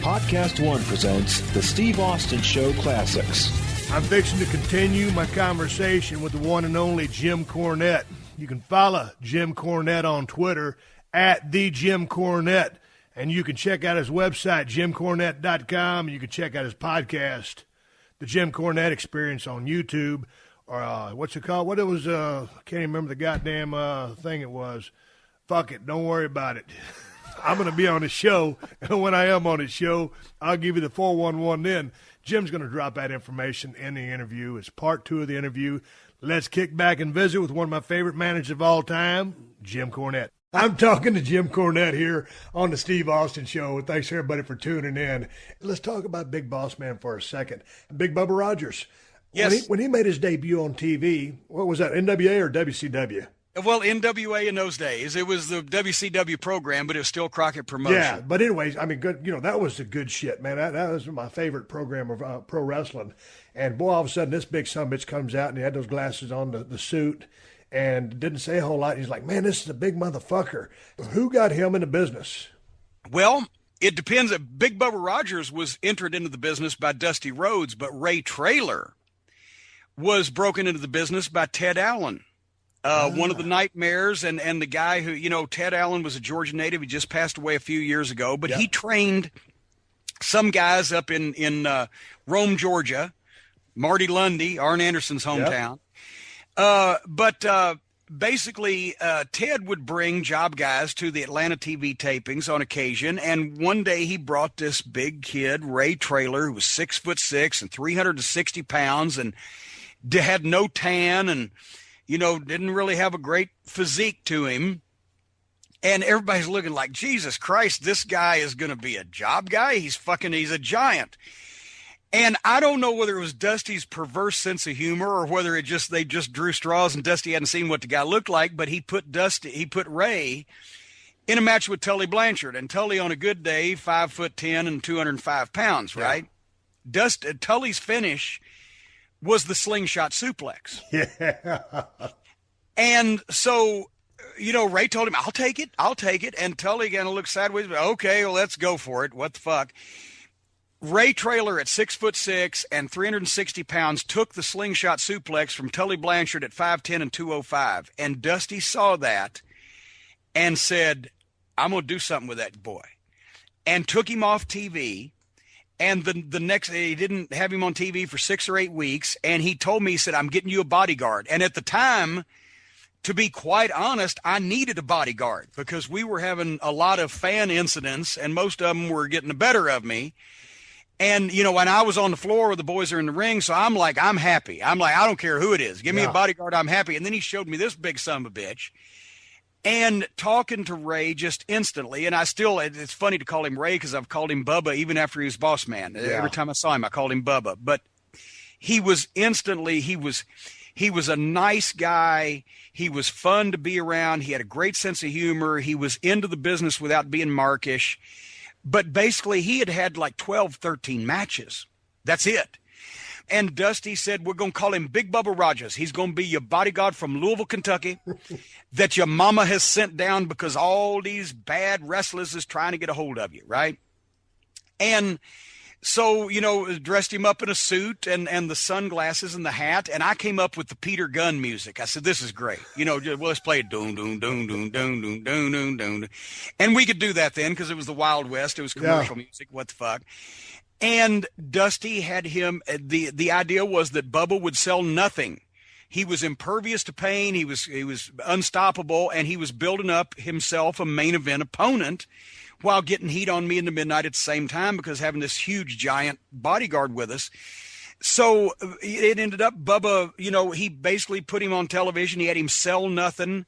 PodcastOne presents the Steve Austin Show Classics. I'm fixing to continue my conversation with the one and only Jim Cornette. You can follow Jim Cornette on Twitter at the Jim Cornette, and you can check out his website, jimcornette.com, and you can check out his podcast, The Jim Cornette Experience, on YouTube, or what's it called? What it was, I can't even remember the goddamn thing it was. Fuck it, don't worry about it. I'm going to be on his show, and when I am on his show, I'll give you the 411 then. Jim's going to drop that information in the interview. It's part 2 of the interview. Let's kick back and visit with one of my favorite managers of all time, Jim Cornette. I'm talking to Jim Cornette here on the Steve Austin Show. Thanks, everybody, for tuning in. Let's talk about Big Boss Man for a second. Big Bubba Rogers. Yes. When he made his debut on TV, what was that, NWA or WCW? Well, NWA in those days. It was the WCW program, but it was still Crockett Promotion. Yeah, but anyways, I mean, good. That was the good shit, man. That was my favorite program of pro wrestling. And boy, all of a sudden, this big sumbitch comes out, and he had those glasses on, the suit, and didn't say a whole lot. He's like, man, this is a big motherfucker. Who got him into business? Well, it depends. Big Bubba Rogers was entered into the business by Dusty Rhodes, but Ray Traylor was broken into the business by Ted Allen. One of the Nightmares, and the guy who, Ted Allen was a Georgia native. He just passed away a few years ago, but he trained some guys up in Rome, Georgia, Marty Lundy, Arn Anderson's hometown. But basically, Ted would bring job guys to the Atlanta TV tapings on occasion, and one day he brought this big kid, Ray Traylor, who was 6'6" and 360 pounds, and had no tan, and didn't really have a great physique to him. And everybody's looking like, Jesus Christ, this guy is going to be a job guy. He's a giant. And I don't know whether it was Dusty's perverse sense of humor or whether they just drew straws and Dusty hadn't seen what the guy looked like, but he put Ray in a match with Tully Blanchard. And Tully, on a good day, 5'10" and 205 pounds, right? Yeah. Tully's finish was the slingshot suplex. Yeah. And so, Ray told him, I'll take it. And Tully kind of looked sideways, but okay, well, let's go for it. What the fuck? Ray Traylor at 6'6" and 360 pounds took the slingshot suplex from Tully Blanchard at 5'10" and 205. And Dusty saw that and said, I'm going to do something with that boy. And took him off TV. And the next day, he didn't have him on TV for 6 or 8 weeks. And he told me, he said, I'm getting you a bodyguard. And at the time, to be quite honest, I needed a bodyguard because we were having a lot of fan incidents and most of them were getting the better of me. And, when I was on the floor, the boys are in the ring. So I'm like, I'm happy. I'm like, I don't care who it is. Give me a bodyguard. I'm happy. And then he showed me this big son of a bitch. And talking to Ray just instantly, and it's funny to call him Ray because I've called him Bubba even after he was boss man. Yeah. Every time I saw him, I called him Bubba. But he was a nice guy. He was fun to be around. He had a great sense of humor. He was into the business without being markish. But basically, he had like 12, 13 matches. That's it. And Dusty said, we're going to call him Big Bubba Rogers. He's going to be your bodyguard from Louisville, Kentucky, that your mama has sent down because all these bad wrestlers is trying to get a hold of you, right? And so, dressed him up in a suit and the sunglasses and the hat. And I came up with the Peter Gunn music. I said, this is great. Well, let's play it. Doon, doon, doon, doon, doon, doon, doon, doon, doon. And we could do that then because it was the Wild West. It was commercial music. What the fuck? And Dusty had him, the idea was that Bubba would sell nothing. He was impervious to pain. He was unstoppable, and he was building up himself a main event opponent while getting heat on me in the midnight at the same time because having this huge giant bodyguard with us. So it ended up Bubba, he basically put him on television. He had him sell nothing.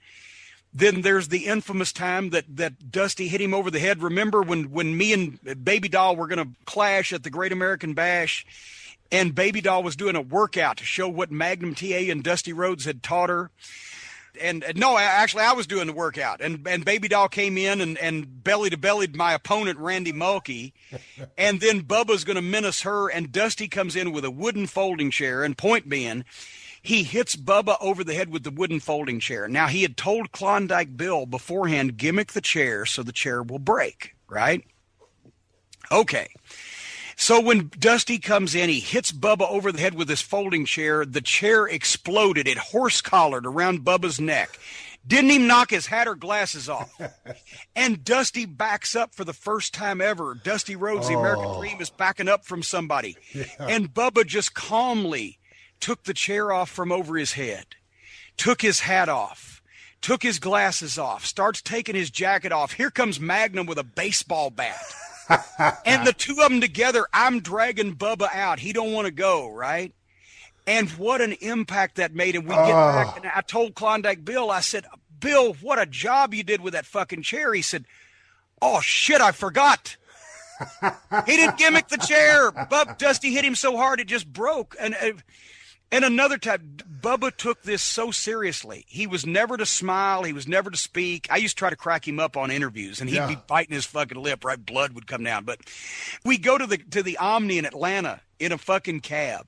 Then there's the infamous time that Dusty hit him over the head. Remember when me and Baby Doll were going to clash at the Great American Bash, and Baby Doll was doing a workout to show what Magnum TA and Dusty Rhodes had taught her. And no, actually, I was doing the workout, and Baby Doll came in and belly to bellied my opponent, Randy Mulkey. And then Bubba's going to menace her, and Dusty comes in with a wooden folding chair, and point being, he hits Bubba over the head with the wooden folding chair. Now, he had told Klondike Bill beforehand, gimmick the chair so the chair will break, right? Okay. So when Dusty comes in, he hits Bubba over the head with his folding chair. The chair exploded. It horse-collared around Bubba's neck. Didn't even knock his hat or glasses off. And Dusty backs up for the first time ever. Dusty Rhodes, the American Dream, is backing up from somebody. Yeah. And Bubba just calmly took the chair off from over his head, took his hat off, took his glasses off, starts taking his jacket off. Here comes Magnum with a baseball bat. And the two of them together, I'm dragging Bubba out. He don't want to go, right? And what an impact that made. And we get back, and I told Klondike Bill, I said, Bill, what a job you did with that fucking chair. He said, oh, shit, I forgot. He didn't gimmick the chair. Dusty hit him so hard it just broke. And another time, Bubba took this so seriously. He was never to smile. He was never to speak. I used to try to crack him up on interviews, and he'd be biting his fucking lip, right? Blood would come down. But we go to the Omni in Atlanta in a fucking cab.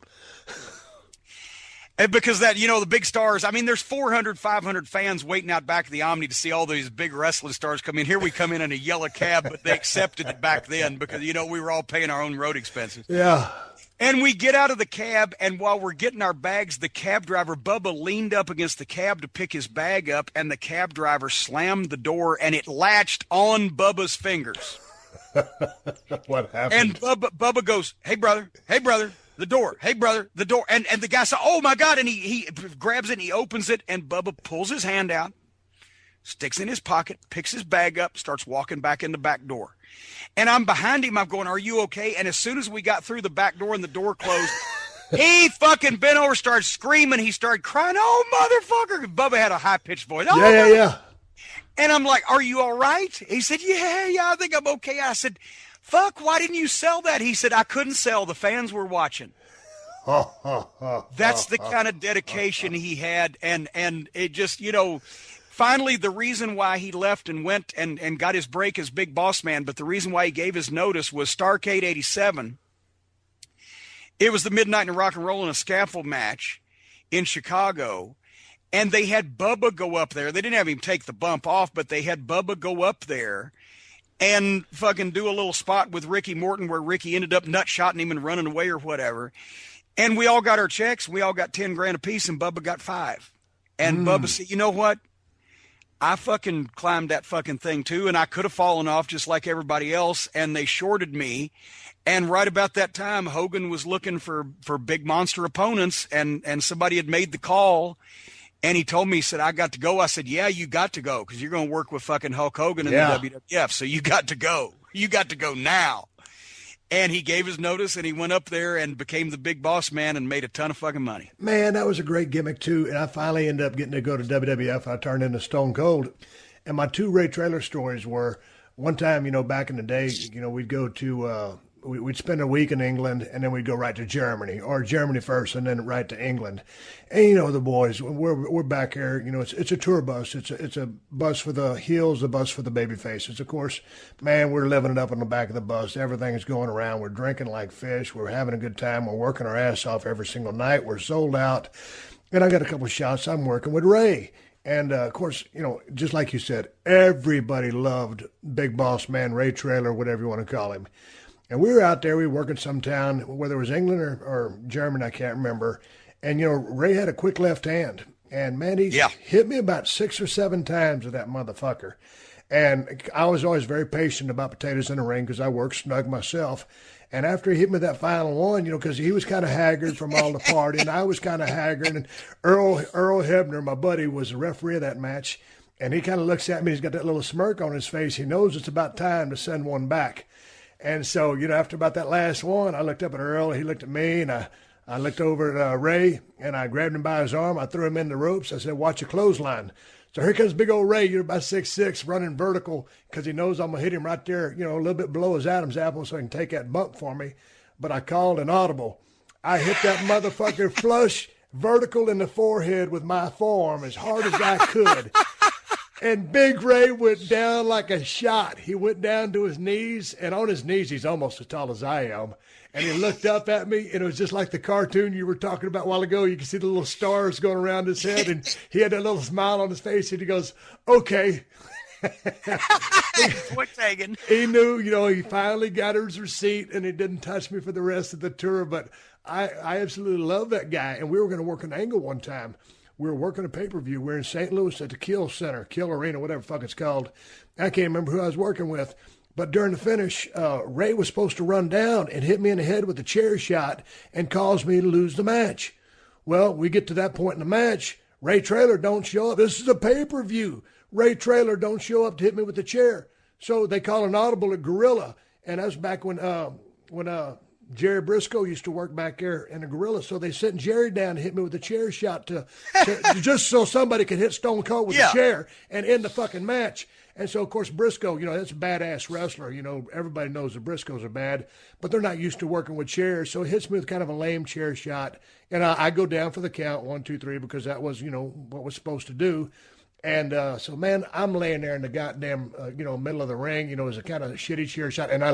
And because that, the big stars, I mean, there's 400, 500 fans waiting out back of the Omni to see all these big wrestling stars come in. Here we come in a yellow cab, but they accepted it back then because, we were all paying our own road expenses. Yeah. And we get out of the cab, and while we're getting our bags, the cab driver, Bubba, leaned up against the cab to pick his bag up, and the cab driver slammed the door, and it latched on Bubba's fingers. What happened? And Bubba goes, hey, brother, the door, hey, brother, the door. And the guy said, oh, my God, and he grabs it, and he opens it, and Bubba pulls his hand out, sticks in his pocket, picks his bag up, starts walking back in the back door. And I'm behind him. I'm going, are you okay? And as soon as we got through the back door and the door closed, he fucking bent over, started screaming. He started crying, oh, motherfucker. Bubba had a high-pitched voice. Oh, yeah. And I'm like, are you all right? He said, yeah, I think I'm okay. I said, fuck, why didn't you sell that? He said, I couldn't sell. The fans were watching. That's the kind of dedication he had. And it just, finally, the reason why he left and went and got his break as Big Boss Man, but the reason why he gave his notice was Starrcade 87. It was the Midnight in Rock and Roll in a scaffold match in Chicago, and they had Bubba go up there. They didn't have him take the bump off, but they had Bubba go up there and fucking do a little spot with Ricky Morton where Ricky ended up nut-shotting him and running away or whatever. And we all got our checks. We all got $10,000 apiece, and Bubba got $5,000. And Bubba said, you know what? I fucking climbed that fucking thing too, and I could have fallen off just like everybody else, and they shorted me. And right about that time, Hogan was looking for big monster opponents, and somebody had made the call, and he told me, he said, I got to go. I said, yeah, you got to go, because you're going to work with fucking Hulk Hogan in the WWF, so you got to go. You got to go now. And he gave his notice, and he went up there and became the Big Boss Man and made a ton of fucking money. Man, that was a great gimmick, too. And I finally ended up getting to go to WWF. I turned into Stone Cold. And my two Ray Traylor stories were, one time, back in the day, we'd go to we'd spend a week in England, and then we'd go right to Germany, or Germany first, and then right to England. And the boys, we're back here. It's a tour bus. It's a bus for the heels, a bus for the baby faces. Of course, man, we're living it up on the back of the bus. Everything is going around. We're drinking like fish. We're having a good time. We're working our ass off every single night. We're sold out. And I got a couple of shots. I'm working with Ray. And, of course, just like you said, everybody loved Big Boss Man, Ray Traylor, whatever you want to call him. And we were out there, we were working some town, whether it was England or Germany, I can't remember. And, Ray had a quick left hand. And, man, he hit me about 6 or 7 times with that motherfucker. And I was always very patient about potatoes in the ring because I worked snug myself. And after he hit me that final one, because he was kind of haggard from all the party, and I was kind of haggard. And Earl Hebner, my buddy, was the referee of that match. And he kind of looks at me. He's got that little smirk on his face. He knows it's about time to send one back. And so, after about that last one, I looked up at Earl, he looked at me, and I looked over at Ray, and I grabbed him by his arm. I threw him in the ropes. I said, watch your clothesline. So here comes big old Ray, about 6'6", running vertical, because he knows I'm going to hit him right there, a little bit below his Adam's apple so he can take that bump for me. But I called an audible. I hit that motherfucker flush vertical in the forehead with my forearm as hard as I could. And Big Ray went down like a shot. He went down to his knees, and on his knees, he's almost as tall as I am. And he looked up at me, and it was just like the cartoon you were talking about a while ago. You can see the little stars going around his head, and he had that little smile on his face, and he goes, okay. Point taken. He knew, he finally got his receipt, and he didn't touch me for the rest of the tour. But I absolutely love that guy. And we were going to work an angle one time. We were working a pay-per-view. We're in St. Louis at the Kill Center, Kill Arena, whatever the fuck it's called. I can't remember who I was working with. But during the finish, Ray was supposed to run down and hit me in the head with a chair shot and cause me to lose the match. Well, we get to that point in the match. Ray Traylor don't show up. This is a pay-per-view. Ray Traylor don't show up to hit me with the chair. So they call an audible a gorilla. And that was back when Jerry Briscoe used to work back there in the gorilla. So they sent Jerry down to hit me with a chair shot to just so somebody could hit Stone Cold with a chair and end the fucking match. And so, of course, Briscoe, that's a badass wrestler. Everybody knows the Briscoes are bad, but they're not used to working with chairs. So it hits me with kind of a lame chair shot. And I go down for the count, 1, 2, 3, because that was, what was supposed to do. And so, man, I'm laying there in the goddamn, middle of the ring. It was a kind of shitty chair shot. And I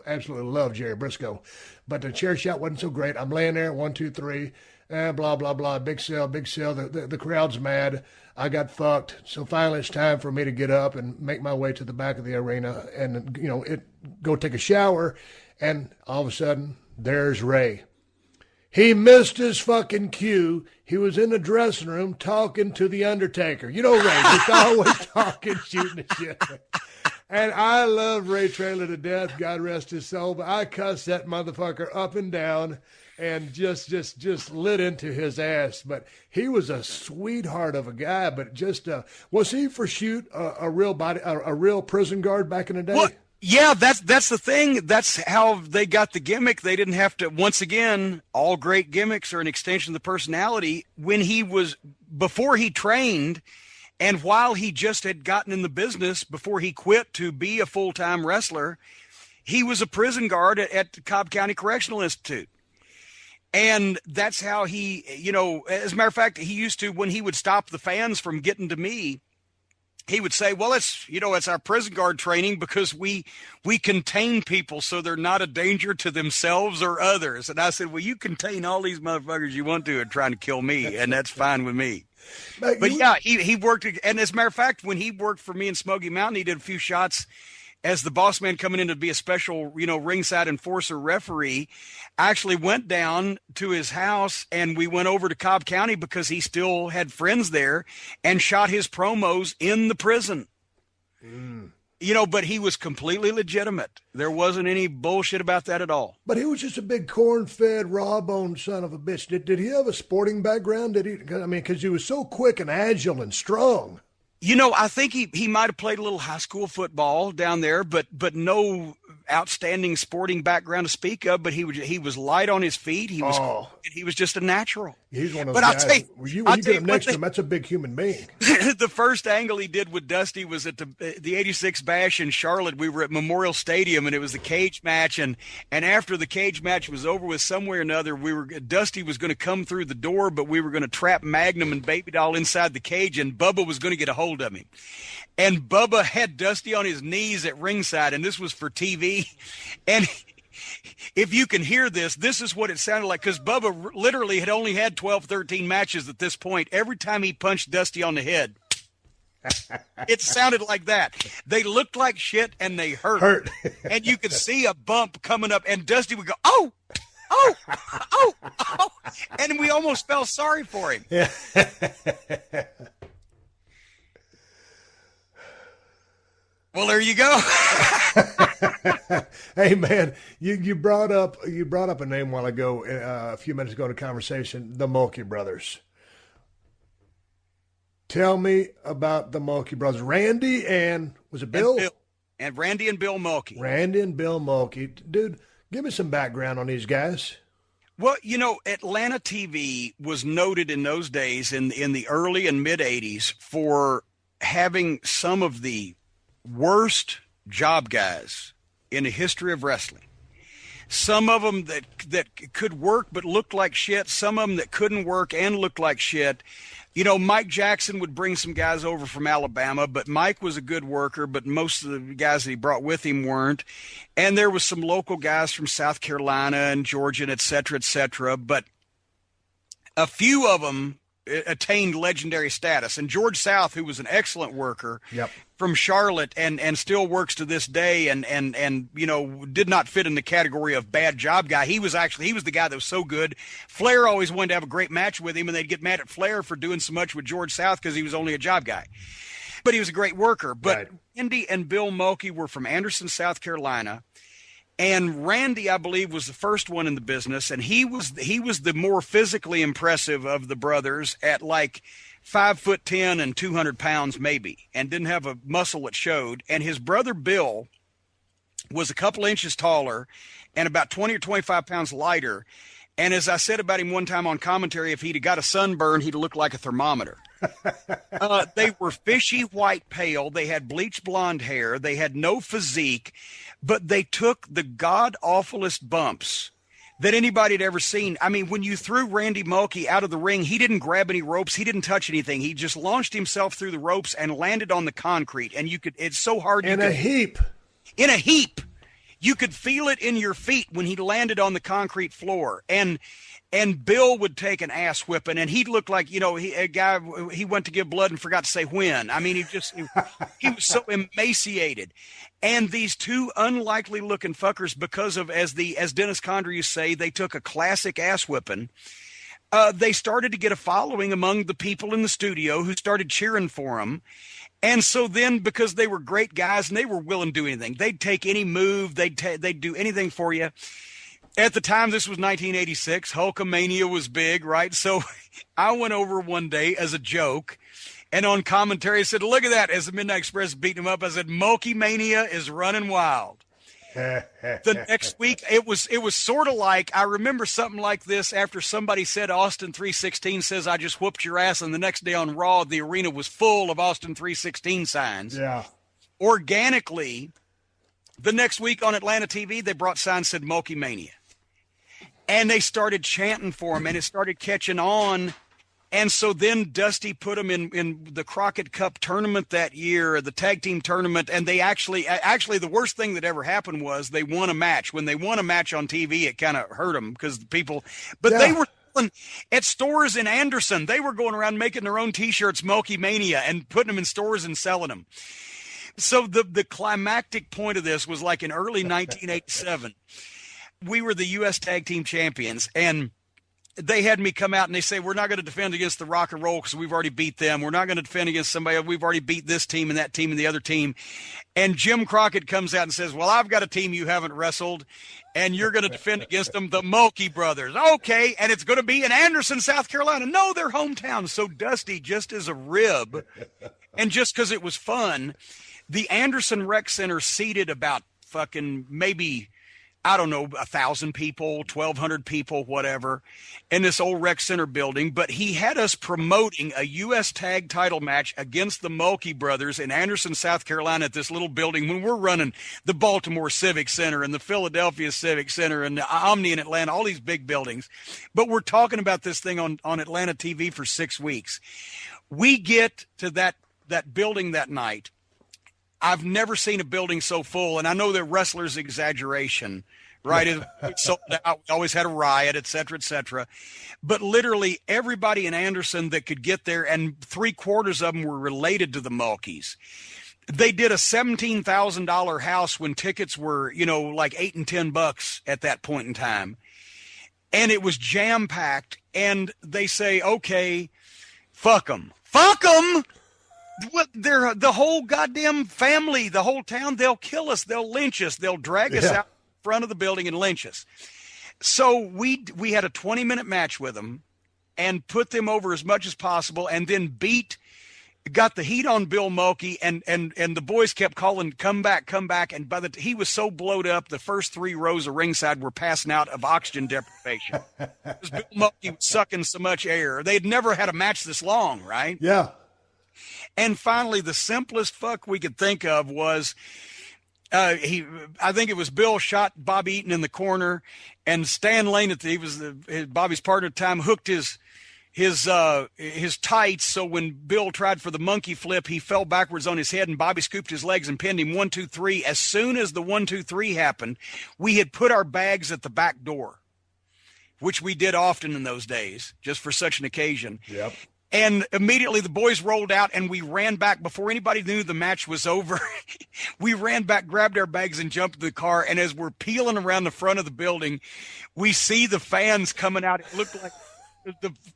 absolutely love Jerry Briscoe. But the chair shot wasn't so great. I'm laying there, 1, 2, 3, blah, blah, blah, big sell. The crowd's mad. I got fucked. So finally it's time for me to get up and make my way to the back of the arena and, go take a shower. And all of a sudden, there's Ray. He missed his fucking cue. He was in the dressing room talking to The Undertaker. Ray, just always talking, shooting and shit. And I love Ray Traylor to death, God rest his soul, but I cussed that motherfucker up and down and just lit into his ass. But he was a sweetheart of a guy, but was he for shoot a real prison guard back in the day? What? Yeah, that's the thing. That's how they got the gimmick. They didn't have to, once again, all great gimmicks are an extension of the personality. Before he trained and while he just had gotten in the business, before he quit to be a full-time wrestler, he was a prison guard at the Cobb County Correctional Institute. And that's how he, as a matter of fact, he used to, when he would stop the fans from getting to me, he would say, well, it's our prison guard training because we contain people so they're not a danger to themselves or others. And I said, well, you contain all these motherfuckers you want to and trying to kill me, and that's fine with me. But yeah, he worked. And as a matter of fact, when he worked for me in Smoky Mountain, he did a few shots as the boss man coming in to be a special, ringside enforcer referee. I actually went down to his house and we went over to Cobb County because he still had friends there and shot his promos in the prison. But he was completely legitimate. There wasn't any bullshit about that at all. But he was just a big corn-fed, raw-boned son of a bitch. Did he have a sporting background? Because he was so quick and agile and strong. I think he might have played a little high school football down there, but no outstanding sporting background to speak of. But he was light on his feet. He was just a natural. He's one of those guys. When you get him next to him, that's a big human being. The first angle he did with Dusty was at the 86 Bash in Charlotte. We were at Memorial Stadium, and it was the cage match. And after the cage match was over with, some way or another, Dusty was going to come through the door, but we were going to trap Magnum and Baby Doll inside the cage, and Bubba was going to get a hold of him. And Bubba had Dusty on his knees at ringside, and this was for TV. And if you can hear this is what it sounded like, because Bubba literally had only had 12, 13 matches at this point. Every time he punched Dusty on the head, it sounded like that. They looked like shit, and they hurt. And you could see a bump coming up, and Dusty would go, oh, oh, oh, oh. And we almost felt sorry for him. Yeah. Well, there you go. Hey, man, you brought up a name a while ago, a few minutes ago in a conversation, the Mulkey brothers. Tell me about the Mulkey brothers. Randy and, was it Bill? And Randy and Bill Mulkey. Randy and Bill Mulkey. Dude, give me some background on these guys. Well, Atlanta TV was noted in those days in the early and mid 80s for having some of the worst job guys in the history of wrestling. Some of them that could work but looked like shit. Some of them that couldn't work and looked like shit. Mike Jackson would bring some guys over from Alabama, but Mike was a good worker, but most of the guys that he brought with him weren't. And there was some local guys from South Carolina and Georgia, and et cetera, but a few of them, attained legendary status. And George South, who was an excellent worker from Charlotte and still works to this day and did not fit in the category of bad job guy. He was the guy that was so good. Flair always wanted to have a great match with him, and they'd get mad at Flair for doing so much with George South because he was only a job guy. But he was a great worker. But Randy and Bill Mulkey were from Anderson, South Carolina. And Randy, I believe, was the first one in the business, and he was the more physically impressive of the brothers at like 5'10" and 200 pounds maybe, and didn't have a muscle that showed. And his brother Bill was a couple inches taller and about 20 or 25 pounds lighter. And as I said about him one time on commentary, if he'd have got a sunburn, he'd look like a thermometer. They were fishy white pale. They had bleached blonde hair. They had no physique. But they took the god-awfulest bumps that anybody had ever seen. I mean, when you threw Randy Mulkey out of the ring, he didn't grab any ropes. He didn't touch anything. He just launched himself through the ropes and landed on the concrete. And it's so hard. In a heap. In a heap. You could feel it in your feet when he landed on the concrete floor. And Bill would take an ass whipping, and he'd look like, he went to give blood and forgot to say when. I mean, he was so emaciated. And these two unlikely looking fuckers, because of, as Dennis Condrey used to say, they took a classic ass whipping. They started to get a following among the people in the studio who started cheering for them. And so then, because they were great guys and they were willing to do anything, they'd take any move, they'd do anything for you. At the time, this was 1986. Hulkamania was big, right? So I went over one day as a joke, and on commentary I said, look at that, as the Midnight Express beating him up. I said, Mulkey Mania is running wild. The next week, it was sort of like, I remember something like this after somebody said Austin 316 says, I just whooped your ass, and the next day on Raw, the arena was full of Austin 316 signs. Yeah. Organically, the next week on Atlanta TV, they brought signs that said Mulkey Mania. And they started chanting for him, and it started catching on. And so then Dusty put them in the Crockett Cup tournament that year, the tag team tournament. And they actually the worst thing that ever happened was they won a match. When they won a match on TV, it kind of hurt them because the people, but they were at stores in Anderson. They were going around making their own T-shirts, Mulkey Mania, and putting them in stores and selling them. So the climactic point of this was like in early 1987. We were the U.S. Tag Team Champions, and they had me come out and they say, we're not going to defend against the Rock and Roll because we've already beat them. We're not going to defend against somebody. We've already beat this team and that team and the other team. And Jim Crockett comes out and says, well, I've got a team you haven't wrestled, and you're going to defend against them, the Mulkey brothers. Okay, and it's going to be in Anderson, South Carolina. No, their hometown. So Dusty, just as a rib, and just because it was fun, the Anderson Rec Center seated about fucking maybe, I don't know, 1,000 people, 1,200 people, whatever, in this old rec center building. But he had us promoting a U.S. tag title match against the Mulkey brothers in Anderson, South Carolina, at this little building when we're running the Baltimore Civic Center and the Philadelphia Civic Center and the Omni in Atlanta, all these big buildings. But we're talking about this thing on Atlanta TV for 6 weeks. We get to that building that night. I've never seen a building so full, and I know that wrestlers' exaggeration, right? It's sold out. We always had a riot, et cetera, but literally everybody in Anderson that could get there, and 3/4 of them were related to the Mulkeys. They did a $17,000 house when tickets were, like $8 and $10 at that point in time, and it was jam packed. And they say, "Okay, fuck them." What, they're the whole goddamn family, the whole town. They'll kill us. They'll lynch us. They'll drag us out in front of the building and lynch us. So we had a 20-minute match with them and put them over as much as possible, and then got the heat on Bill Mulkey, and the boys kept calling, come back. And he was so blowed up, the first 3 rows of ringside were passing out of oxygen deprivation. Because Bill Mulkey was sucking so much air. They had never had a match this long, right? Yeah. And finally, the simplest fuck we could think of was, I think it was Bill shot Bobby Eaton in the corner, and Stan Lane, he was Bobby's partner at the time, hooked his tights. So when Bill tried for the monkey flip, he fell backwards on his head, and Bobby scooped his legs and pinned him 1, 2, 3. As soon as the 1, 2, 3 happened, we had put our bags at the back door, which we did often in those days, just for such an occasion. Yep. And immediately the boys rolled out and we ran back before anybody knew the match was over. We ran back, grabbed our bags and jumped in the car. And as we're peeling around the front of the building, we see the fans coming out. It looked like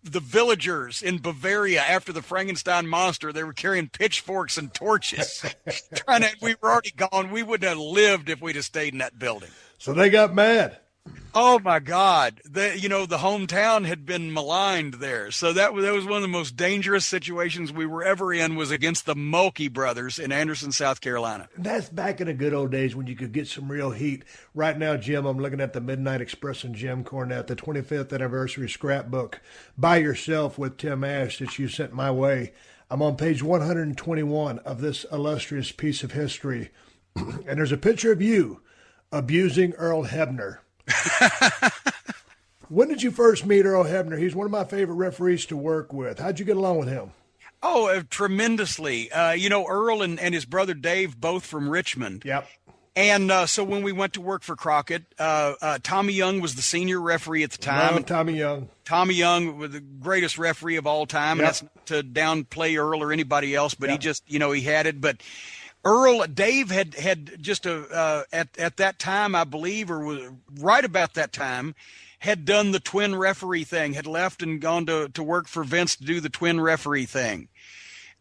the villagers in Bavaria after the Frankenstein monster. They were carrying pitchforks and torches. We were already gone. We wouldn't have lived if we'd have stayed in that building. So they got mad. Oh my God. The hometown had been maligned there. So that was one of the most dangerous situations we were ever in, was against the Mulkey brothers in Anderson, South Carolina. That's back in the good old days when you could get some real heat. Right now, Jim, I'm looking at the Midnight Express and Jim Cornette, the 25th anniversary scrapbook by yourself with Tim Ash that you sent my way. I'm on page 121 of this illustrious piece of history. And there's a picture of you abusing Earl Hebner. When did you first meet Earl Hebner? He's one of my favorite referees to work with. How'd you get along with him? Oh, tremendously. Earl and his brother Dave, both from Richmond. Yep. And so when we went to work for Crockett, Tommy Young was the senior referee at the time. Love Tommy Young. Tommy Young was the greatest referee of all time. Yep. And that's not to downplay Earl or anybody else, but Yep. he just, he had it. But Dave had just at that time, I believe, or was right about that time, had done the twin referee thing, had left and gone to work for Vince to do the twin referee thing.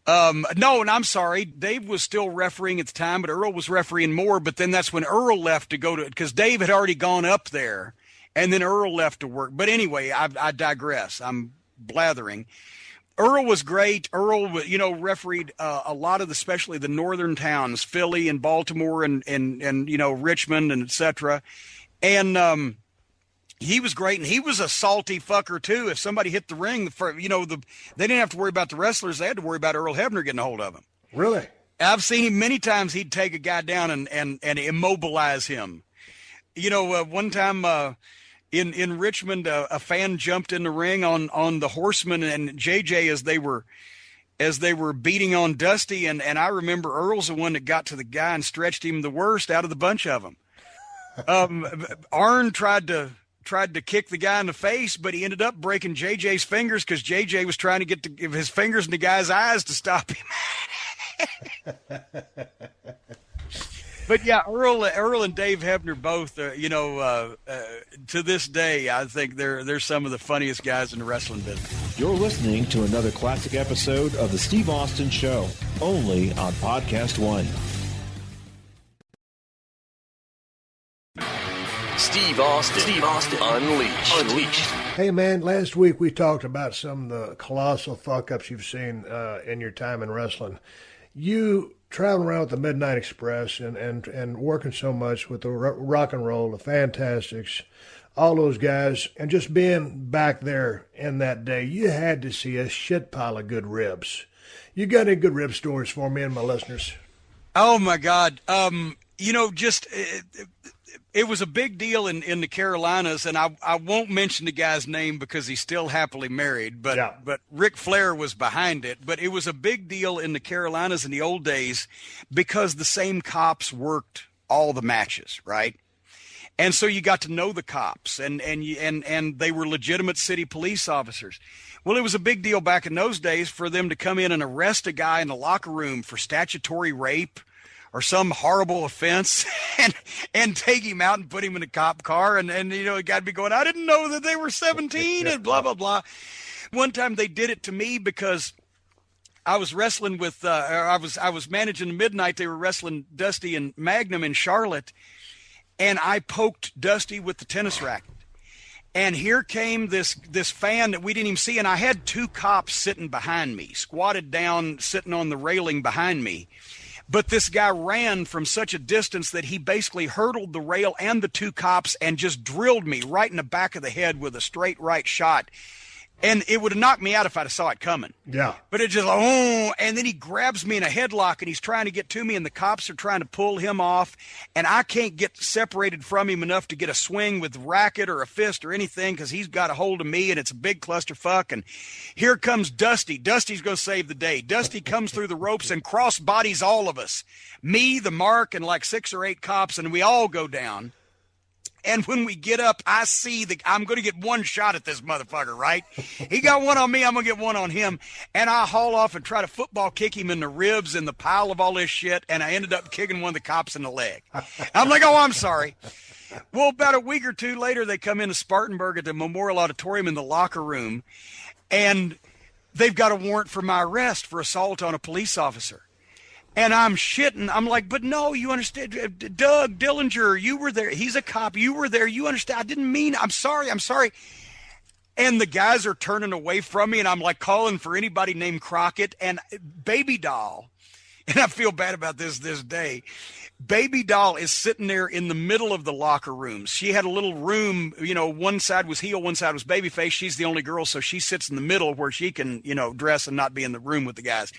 No, and I'm sorry, Dave was still refereeing at the time, but Earl was refereeing more. But then that's when Earl left to go to, because Dave had already gone up there, and then Earl left to work. But anyway, I digress. I'm blathering. Earl was great. Earl, refereed a lot of especially the northern towns, Philly and Baltimore and Richmond and et cetera. And he was great. And he was a salty fucker too. If somebody hit the ring, they didn't have to worry about the wrestlers. They had to worry about Earl Hebner getting a hold of him. Really? I've seen him many times. He'd take a guy down and immobilize him. One time, in Richmond, a fan jumped in the ring on the Horseman and JJ as they were beating on Dusty, and I remember Earl's the one that got to the guy and stretched him the worst out of the bunch of them. Arn tried to kick the guy in the face, but he ended up breaking JJ's fingers because JJ was trying to get his fingers in the guy's eyes to stop him. But yeah, Earl and Dave Hebner both, to this day, I think they're some of the funniest guys in the wrestling business. You're listening to another classic episode of The Steve Austin Show, only on PodcastOne. Steve Austin Unleashed. Hey, man, last week we talked about some of the colossal fuck-ups you've seen in your time in wrestling. You traveling around with the Midnight Express and working so much with the rock and roll, the Fantastics, all those guys, and just being back there in that day, you had to see a shit pile of good ribs. You got any good rib stories for me and my listeners? Oh, my God. It was a big deal in the Carolinas, and I won't mention the guy's name because he's still happily married, but Ric Flair was behind it. But it was a big deal in the Carolinas in the old days because the same cops worked all the matches, right? And so you got to know the cops, and they were legitimate city police officers. Well, it was a big deal back in those days for them to come in and arrest a guy in the locker room for statutory rape or some horrible offense and take him out and put him in a cop car. And he got to be going, I didn't know that they were 17 and blah, blah, blah. One time they did it to me because I was wrestling with, I was managing the Midnight. They were wrestling Dusty and Magnum in Charlotte. And I poked Dusty with the tennis racket. And here came this fan that we didn't even see. And I had two cops sitting behind me, squatted down, sitting on the railing behind me. But this guy ran from such a distance that he basically hurdled the rail and the two cops and just drilled me right in the back of the head with a straight right shot. And it would have knocked me out if I'd have saw it coming. Yeah. But it just, and then he grabs me in a headlock and he's trying to get to me and the cops are trying to pull him off. And I can't get separated from him enough to get a swing with racket or a fist or anything because he's got a hold of me and it's a big clusterfuck. And here comes Dusty. Dusty's going to save the day. Dusty comes through the ropes and cross bodies all of us. Me, the Mark, and like 6 or 8 cops, and we all go down. And when we get up, I see I'm going to get one shot at this motherfucker, right? He got one on me. I'm going to get one on him. And I haul off and try to football kick him in the ribs in the pile of all this shit. And I ended up kicking one of the cops in the leg. I'm like, oh, I'm sorry. Well, about a week or two later, they come into Spartanburg at the Memorial Auditorium in the locker room, and they've got a warrant for my arrest for assault on a police officer. And I'm shitting. I'm like, but no, you understand. Doug Dillinger, you were there. He's a cop. You were there. You understand. I didn't mean. I'm sorry. And the guys are turning away from me, and I'm like calling for anybody named Crockett and Baby Doll. And I feel bad about this day. Baby Doll is sitting there in the middle of the locker rooms. She had a little room, one side was heel, one side was babyface. She's the only girl, so she sits in the middle where she can, dress and not be in the room with the guys.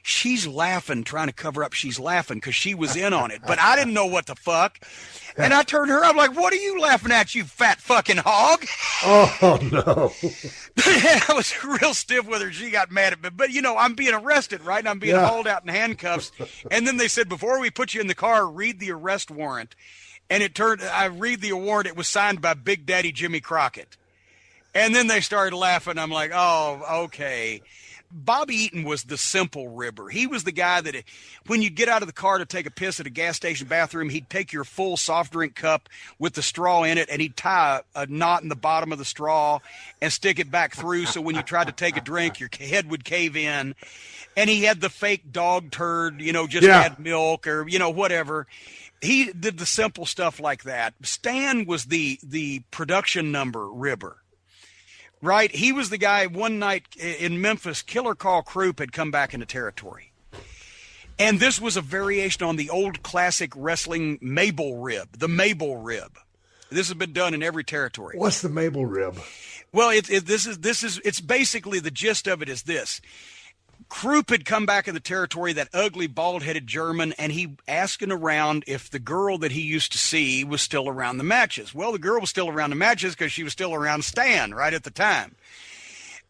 She's laughing, trying to cover up. She's laughing because she was in on it, but I didn't know what the fuck. And I turned her, I'm like, what are you laughing at, you fat fucking hog? Oh, no. I was real stiff with her. She got mad at me. But, I'm being arrested, right? And I'm being hauled out in handcuffs. And then they said, before we put you in the car, read the arrest warrant. And I read the warrant. It was signed by Big Daddy Jimmy Crockett. And then they started laughing. I'm like, oh, okay. Bobby Eaton was the simple ribber. He was the guy that when you get out of the car to take a piss at a gas station bathroom, he'd take your full soft drink cup with the straw in it, and he'd tie a knot in the bottom of the straw and stick it back through so when you tried to take a drink, your head would cave in. And he had the fake dog turd, add milk or, whatever. He did the simple stuff like that. Stan was the production number ribber. Right? He was the guy one night in Memphis, Killer Carl Krupp had come back into territory. And this was a variation on the old classic wrestling Mabel rib, the Mabel rib. This has been done in every territory. What's the Mabel rib? Well, it's basically the gist of it is this. Krupp had come back in the territory, that ugly, bald-headed German, and he asking around if the girl that he used to see was still around the matches. Well, the girl was still around the matches because she was still around Stan right at the time.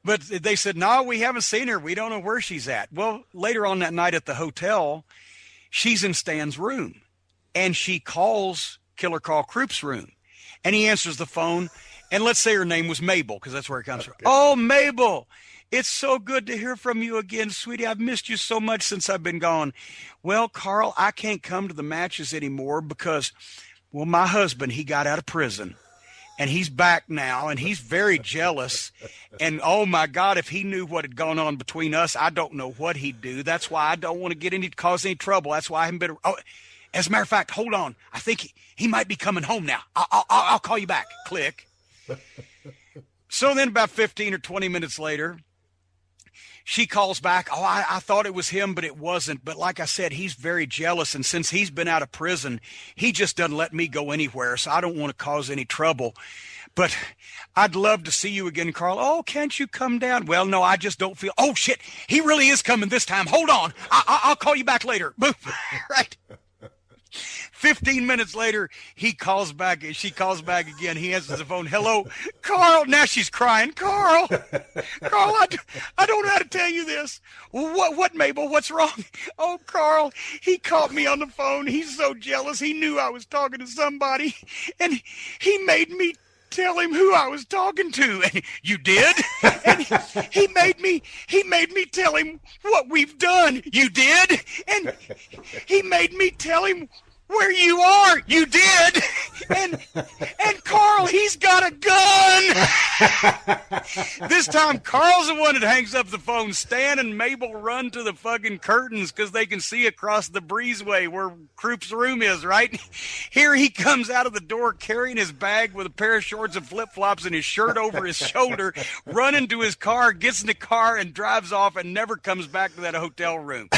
But they said, no, we haven't seen her. We don't know where she's at. Well, later on that night at the hotel, she's in Stan's room, and she calls Killer Carl Krupp's room, and he answers the phone, and let's say her name was Mabel because that's where it comes from. Oh, Mabel. It's so good to hear from you again, sweetie. I've missed you so much since I've been gone. Well, Carl, I can't come to the matches anymore because, my husband, he got out of prison. And he's back now, and he's very jealous. And, oh, my God, if he knew what had gone on between us, I don't know what he'd do. That's why I don't want to cause any trouble. That's why I haven't been – oh, as a matter of fact, hold on. I think he might be coming home now. I'll call you back. Click. So then about 15 or 20 minutes later – she calls back. Oh, I thought it was him, but it wasn't. But like I said, he's very jealous. And since he's been out of prison, he just doesn't let me go anywhere. So I don't want to cause any trouble. But I'd love to see you again, Carl. Oh, can't you come down? Well, no, I just don't feel. Oh, shit. He really is coming this time. Hold on. I'll call you back later. Right. 15 minutes later, he calls back. She calls back again. He answers the phone. Hello, Carl. Now she's crying. Carl, I don't know how to tell you this. What, Mabel? What's wrong? Oh, Carl, he caught me on the phone. He's so jealous. He knew I was talking to somebody, and he made me tell him who I was talking to. And you did? And he made me tell him what we've done. You did? And he made me tell him where you are. You did. And Carl, he's got a gun. This time, Carl's the one that hangs up the phone. Stan and Mabel run to the fucking curtains because they can see across the breezeway where Krupp's room is, right? Here he comes out of the door carrying his bag with a pair of shorts and flip-flops and his shirt over his shoulder, running to his car, gets in the car, and drives off and never comes back to that hotel room.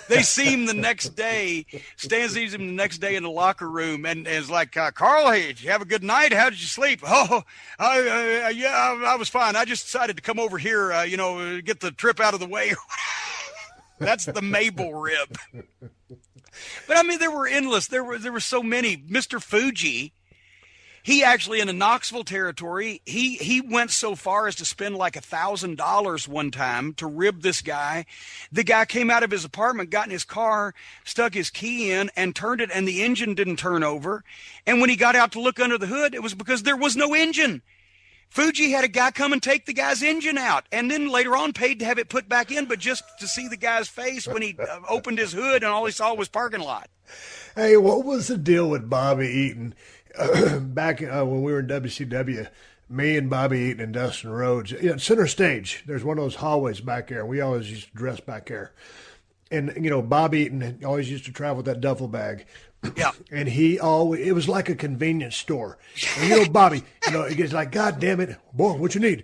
They see him the next day. Stan sees him the next day in the locker room and is like, Carl, hey, did you have a good night? How did you sleep? Oh, I was fine. I just decided to come over here, get the trip out of the way. That's the Mabel rib. But I mean, there were endless. There were so many. Mr. Fuji, He actually, in the Knoxville territory, he went so far as to spend like $1,000 one time to rib this guy. The guy came out of his apartment, got in his car, stuck his key in, and turned it, and the engine didn't turn over. And when he got out to look under the hood, it was because there was no engine. Fuji had a guy come and take the guy's engine out, and then later on paid to have it put back in, but just to see the guy's face when he opened his hood and all he saw was parking lot. Hey, what was the deal with Bobby Eaton? Back when we were in WCW, me and Bobby Eaton and Dustin Rhodes, center stage, there's one of those hallways back there. We always used to dress back there. And, Bobby Eaton always used to travel with that duffel bag. Yeah. And it was like a convenience store. And, Bobby, it's like, God damn it, boy, what you need?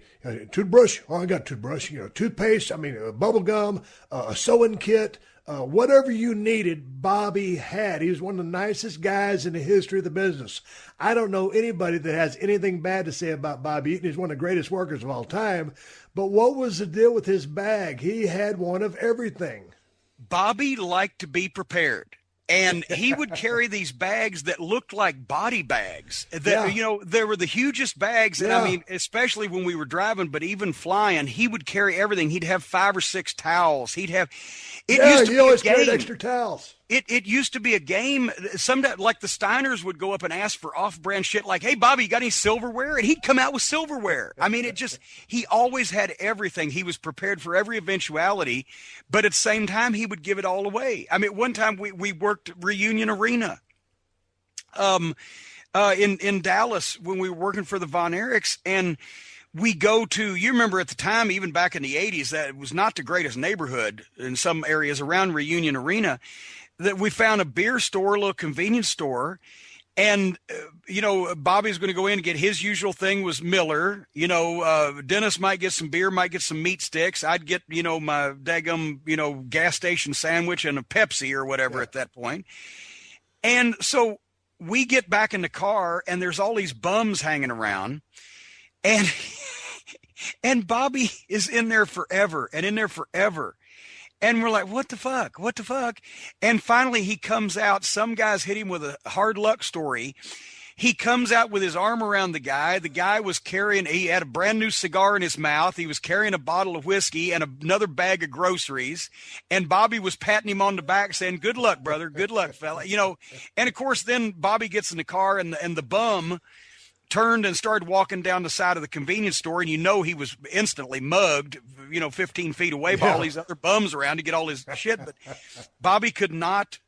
Toothbrush? Oh, I got a toothbrush. Toothpaste, bubble gum, a sewing kit. Whatever you needed, Bobby had. He was one of the nicest guys in the history of the business. I don't know anybody that has anything bad to say about Bobby Eaton. He's one of the greatest workers of all time. But what was the deal with his bag? He had one of everything. Bobby liked to be prepared. And he would carry these bags that looked like body bags. They were the hugest bags. And especially when we were driving, but even flying, he would carry everything. He'd have 5 or 6 towels. He always carried extra towels. It used to be a game. Sometimes, like the Steiners would go up and ask for off-brand shit like, hey, Bobby, you got any silverware? And he'd come out with silverware. He always had everything. He was prepared for every eventuality, but at the same time, he would give it all away. One time we worked Reunion Arena in Dallas when we were working for the Von Erichs, and we go to, you remember at the time, even back in the 80s, that it was not the greatest neighborhood in some areas around Reunion Arena, that we found a beer store, a little convenience store. And, Bobby's going to go in and get his usual thing was Miller. Dennis might get some beer, might get some meat sticks. I'd get, my daggum, gas station sandwich and a Pepsi or whatever at that point. And so we get back in the car and there's all these bums hanging around. And Bobby is in there forever. And we're like, what the fuck? What the fuck? And finally he comes out. Some guys hit him with a hard luck story. He comes out with his arm around the guy. The guy was he had a brand new cigar in his mouth. He was carrying a bottle of whiskey and another bag of groceries. And Bobby was patting him on the back saying, good luck, brother. Good luck, fella. And of course, then Bobby gets in the car and the bum turned and started walking down the side of the convenience store, and he was instantly mugged, 15 feet away by all these other bums around to get all his shit. But Bobby could not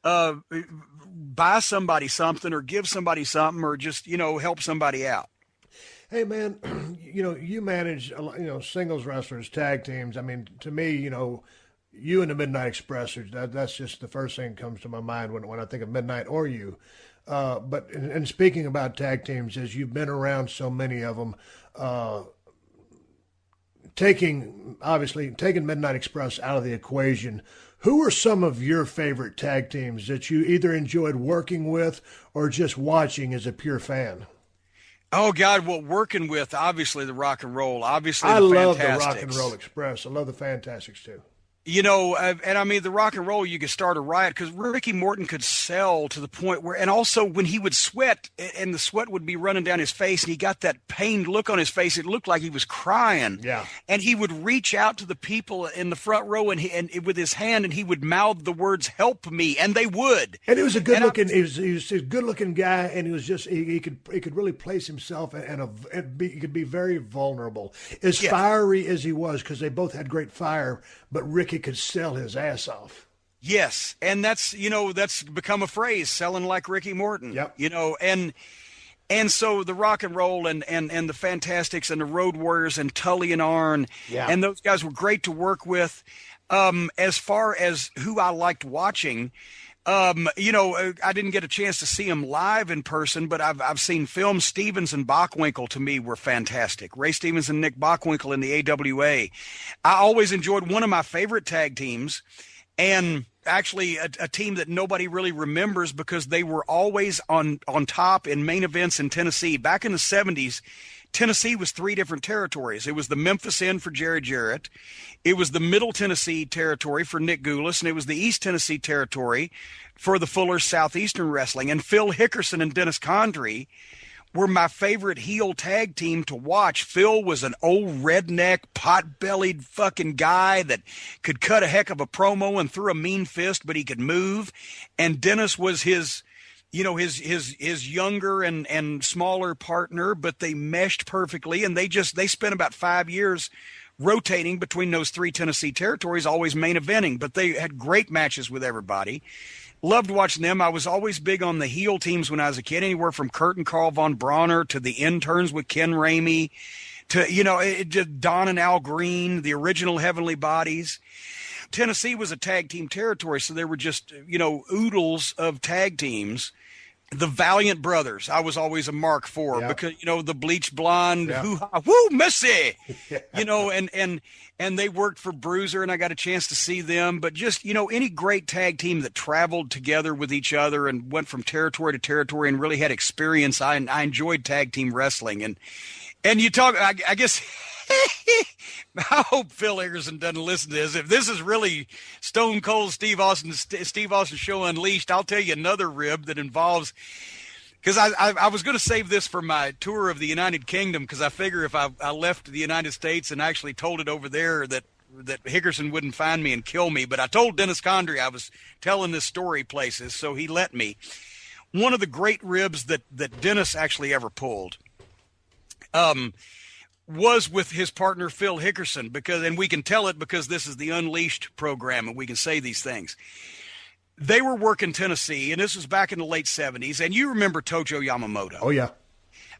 buy somebody something or give somebody something or just, help somebody out. Hey, man, you manage, singles wrestlers, tag teams. To me, you and the Midnight Express, that's just the first thing that comes to my mind when I think of Midnight or you. But speaking about tag teams, as you've been around so many of them, taking Midnight Express out of the equation, who are some of your favorite tag teams that you either enjoyed working with or just watching as a pure fan? Oh, God, well, working with, obviously, the Rock and Roll, obviously I the love Fantastics. the Rock and Roll Express. I love the Fantastics, too. The Rock and Roll, you could start a riot because Ricky Morton could sell to the point where, and also when he would sweat and the sweat would be running down his face and he got that pained look on his face, it looked like he was crying. Yeah. And he would reach out to the people in the front row and with his hand and he would mouth the words, help me. And they would. And he was a good looking, he was a good looking guy. And he was just, he could really place himself he could be very vulnerable. As fiery as he was, because they both had great fire, but Ricky could sell his ass off. Yes, and that's become a phrase, selling like Ricky Morton. Yep. And so the Rock and Roll and the Fantastics and the Road Warriors and Tully and Arn, and those guys were great to work with. As far as who I liked watching, I didn't get a chance to see them live in person, but I've seen films. Stevens and Bockwinkel to me were fantastic. Ray Stevens and Nick Bockwinkel in the AWA. I always enjoyed one of my favorite tag teams, and actually a team that nobody really remembers because they were always on top in main events in Tennessee. Back in the 70s, Tennessee was 3 different territories. It was the Memphis End for Jerry Jarrett. It was the Middle Tennessee territory for Nick Goulas, and it was the East Tennessee territory for the Fullers Southeastern Wrestling. And Phil Hickerson and Dennis Condrey were my favorite heel tag team to watch. Phil was an old redneck, pot-bellied fucking guy that could cut a heck of a promo and threw a mean fist, but he could move. And Dennis was his younger and smaller partner, but they meshed perfectly. And they spent about 5 years rotating between those 3 Tennessee territories, always main eventing, but they had great matches with everybody. Loved watching them. I was always big on the heel teams when I was a kid, anywhere from Kurt and Carl Von Bronner to the interns with Ken Ramey to, Don and Al Green, the original Heavenly Bodies. Tennessee was a tag team territory, so there were just, oodles of tag teams. The Valiant Brothers, I was always a mark for because, the bleach blonde, hoo-ha, woo, Missy, and they worked for Bruiser, and I got a chance to see them. But just, any great tag team that traveled together with each other and went from territory to territory and really had experience, I enjoyed tag team wrestling. And you talk, I guess, I hope Phil Hickerson doesn't listen to this. If this is really Stone Cold Steve Austin Show Unleashed, I'll tell you another rib that involves, because I was going to save this for my tour of the United Kingdom, because I figure if I left the United States and actually told it over there that Hickerson wouldn't find me and kill me. But I told Dennis Condrey I was telling this story places, so he let me. One of the great ribs that Dennis actually ever pulled was with his partner Phil Hickerson, and we can tell it because this is the Unleashed program and we can say these things. They were working Tennessee, and this was back in the late 70s, and you remember Tojo Yamamoto. Oh, yeah.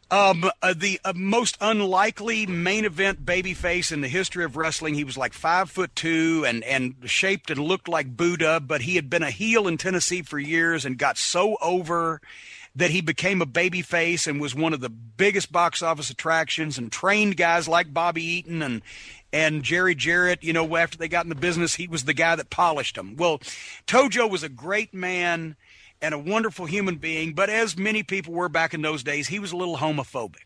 The most unlikely main event babyface in the history of wrestling. He was like 5'2" and shaped and looked like Buddha, but he had been a heel in Tennessee for years and got so over that he became a babyface and was one of the biggest box office attractions and trained guys like Bobby Eaton and Jerry Jarrett. After they got in the business, he was the guy that polished them. Well, Tojo was a great man and a wonderful human being, but as many people were back in those days, he was a little homophobic.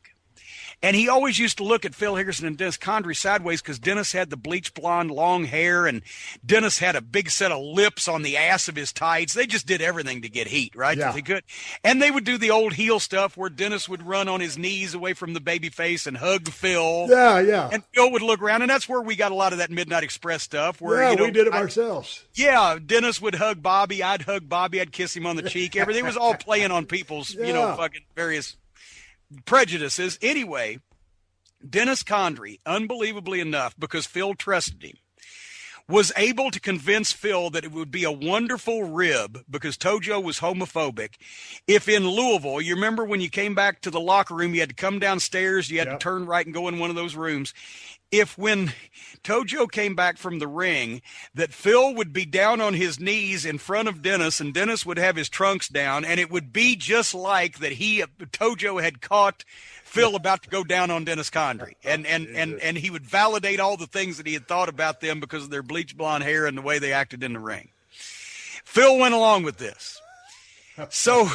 And he always used to look at Phil Hickerson and Dennis Condrey sideways because Dennis had the bleach blonde long hair and Dennis had a big set of lips on the ass of his tights. They just did everything to get heat, right? Yeah. They could. And they would do the old heel stuff where Dennis would run on his knees away from the baby face and hug Phil. Yeah, yeah. And Phil would look around, and that's where we got a lot of that Midnight Express stuff. Where, we did it ourselves. Yeah, Dennis would hug Bobby. I'd hug Bobby. I'd kiss him on the cheek. Everything was all playing on people's, fucking various prejudices. Anyway, Dennis Condrey, unbelievably enough, because Phil trusted him, was able to convince Phil that it would be a wonderful rib, because Tojo was homophobic, if in Louisville, you remember when you came back to the locker room, you had to come downstairs, you had to turn right and go in one of those rooms. If when Tojo came back from the ring, that Phil would be down on his knees in front of Dennis, and Dennis would have his trunks down, and it would be just like that Tojo had caught Phil about to go down on Dennis Condrey, and he would validate all the things that he had thought about them because of their bleach blonde hair and the way they acted in the ring. Phil went along with this. So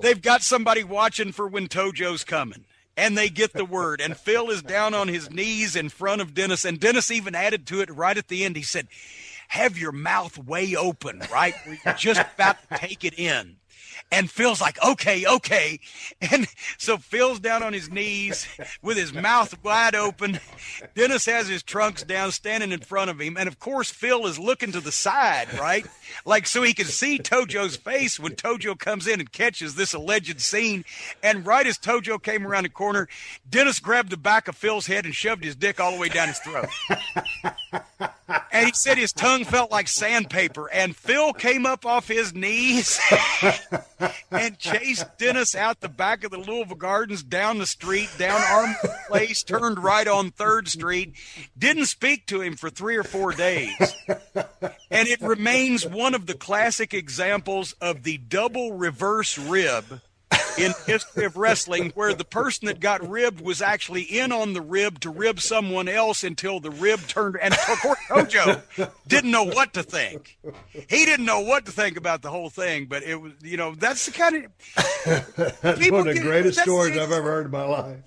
they've got somebody watching for when Tojo's coming, and they get the word, and Phil is down on his knees in front of Dennis, and Dennis even added to it right at the end. He said, have your mouth way open, right? Where you're just about to take it in. And Phil's like, okay. And so Phil's down on his knees with his mouth wide open. Dennis has his trunks down, standing in front of him. And, of course, Phil is looking to the side, right? Like, so he can see Tojo's face when Tojo comes in and catches this alleged scene. And right as Tojo came around the corner, Dennis grabbed the back of Phil's head and shoved his dick all the way down his throat. And he said his tongue felt like sandpaper. And Phil came up off his knees and chased Dennis out the back of the Louisville Gardens, down the street, down Armour Place, turned right on 3rd Street, didn't speak to him for 3 or 4 days. And it remains one of the classic examples of the double reverse rib in history of wrestling, where the person that got ribbed was actually in on the rib to rib someone else until the rib turned. And of course, Tojo didn't know what to think. He didn't know what to think about the whole thing, but it was, that's the kind of that's one of the greatest stories I've ever heard in my life.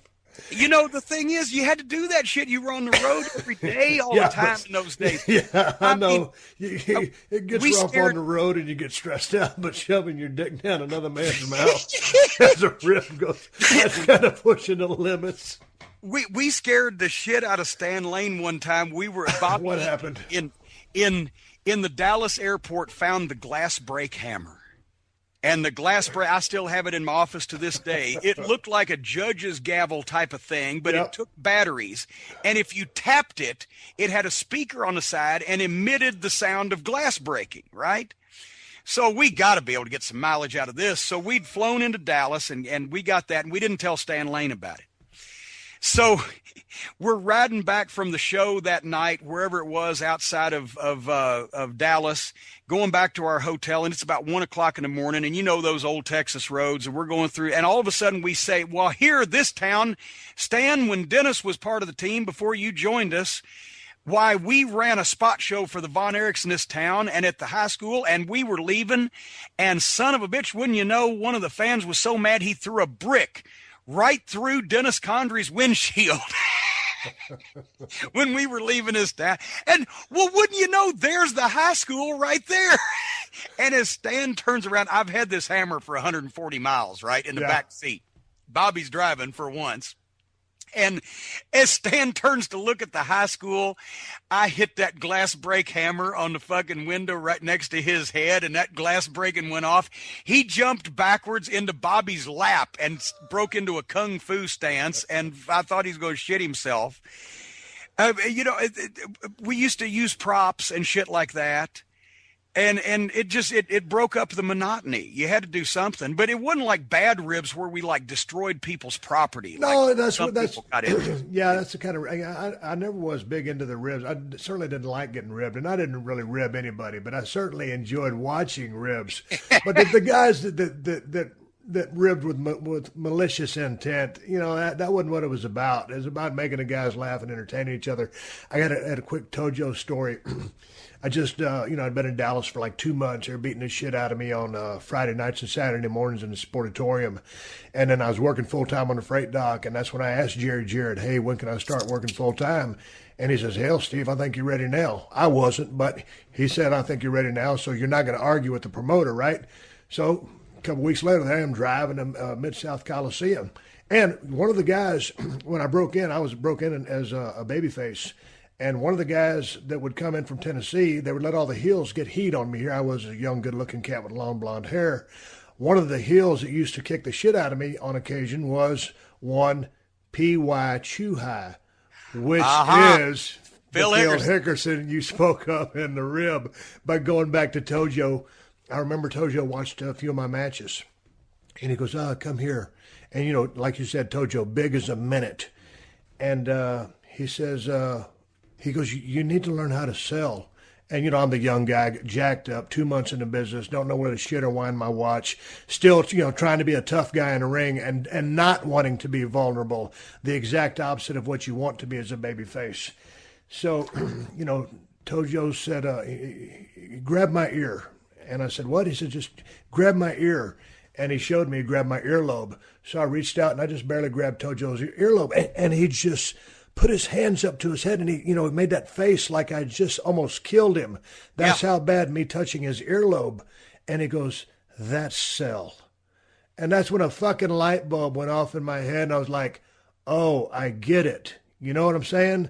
The thing is, you had to do that shit. You were on the road every day, all the time in those days. Yeah, I know. It gets rough on the road and you get stressed out, but shoving your dick down another man's mouth as a rib goes, that's kind of pushing the limits. We scared the shit out of Stan Lane one time. We were about what happened? In the Dallas airport, found the glass brake hammer. And the glass brake, I still have it in my office to this day. It looked like a judge's gavel type of thing, but It took batteries. And if you tapped it, it had a speaker on the side and emitted the sound of glass breaking, right? So we got to be able to get some mileage out of this. So we'd flown into Dallas, and we got that, and we didn't tell Stan Lane about it. So we're riding back from the show that night, wherever it was outside of Dallas, going back to our hotel, and it's about 1 o'clock in the morning. And those old Texas roads, and we're going through, and all of a sudden we say, well, here, this town, Stan, when Dennis was part of the team before you joined us, why, we ran a spot show for the Von Erichs in this town and at the high school, and we were leaving, and son of a bitch, wouldn't you know, one of the fans was so mad he threw a brick right through Dennis Condry's windshield when we were leaving his town. And, well, wouldn't you know, there's the high school right there. And as Stan turns around, I've had this hammer for 140 miles, right, in the back seat. Bobby's driving for once. And as Stan turns to look at the high school, I hit that glass brake hammer on the fucking window right next to his head, and that glass breaking went off. He jumped backwards into Bobby's lap and broke into a kung fu stance, and I thought he was going to shit himself. We used to use props and shit like that. And it broke up the monotony. You had to do something, but it wasn't like Bad Ribs where we like destroyed people's property. No, like that's yeah, that's the kind of. I never was big into the ribs. I certainly didn't like getting ribbed, and I didn't really rib anybody, but I certainly enjoyed watching ribs. But the guys that ribbed with malicious intent, that wasn't what it was about. It was about making the guys laugh and entertaining each other. I had a quick Tojo story. I just, I'd been in Dallas for like 2 months. They were beating the shit out of me on Friday nights and Saturday mornings in the Sportatorium. And then I was working full-time on the freight dock, and that's when I asked Jerry Jarrett, hey, when can I start working full-time? And he says, hell, Steve, I think you're ready now. I wasn't, but he said, I think you're ready now, so you're not going to argue with the promoter, right? So a couple weeks later, there I am driving to Mid-South Coliseum. And one of the guys, when I broke in, I was broke in as a babyface. And one of the guys that would come in from Tennessee, they would let all the heels get heat on me. Here I was, a young, good-looking cat with long blonde hair. One of the heels that used to kick the shit out of me on occasion was one P.Y. Chuhai, which is Phil Hickerson you spoke of in the rib. But going back to Tojo, I remember Tojo watched a few of my matches. And he goes, come here. And, like you said, Tojo, big as a minute. And he says... He goes, you need to learn how to sell. And, I'm the young guy, jacked up, 2 months in the business, don't know where to shit or wind my watch, still, trying to be a tough guy in the ring and not wanting to be vulnerable, the exact opposite of what you want to be as a babyface. So, Tojo said, grab my ear. And I said, what? He said, just grab my ear. And he showed me, he grabbed my earlobe. So I reached out and I just barely grabbed Tojo's earlobe. And he just put his hands up to his head, and he, made that face like I just almost killed him. That's how bad me touching his earlobe. And he goes, that's sell. And that's when a fucking light bulb went off in my head, and I was like, oh, I get it. You know what I'm saying?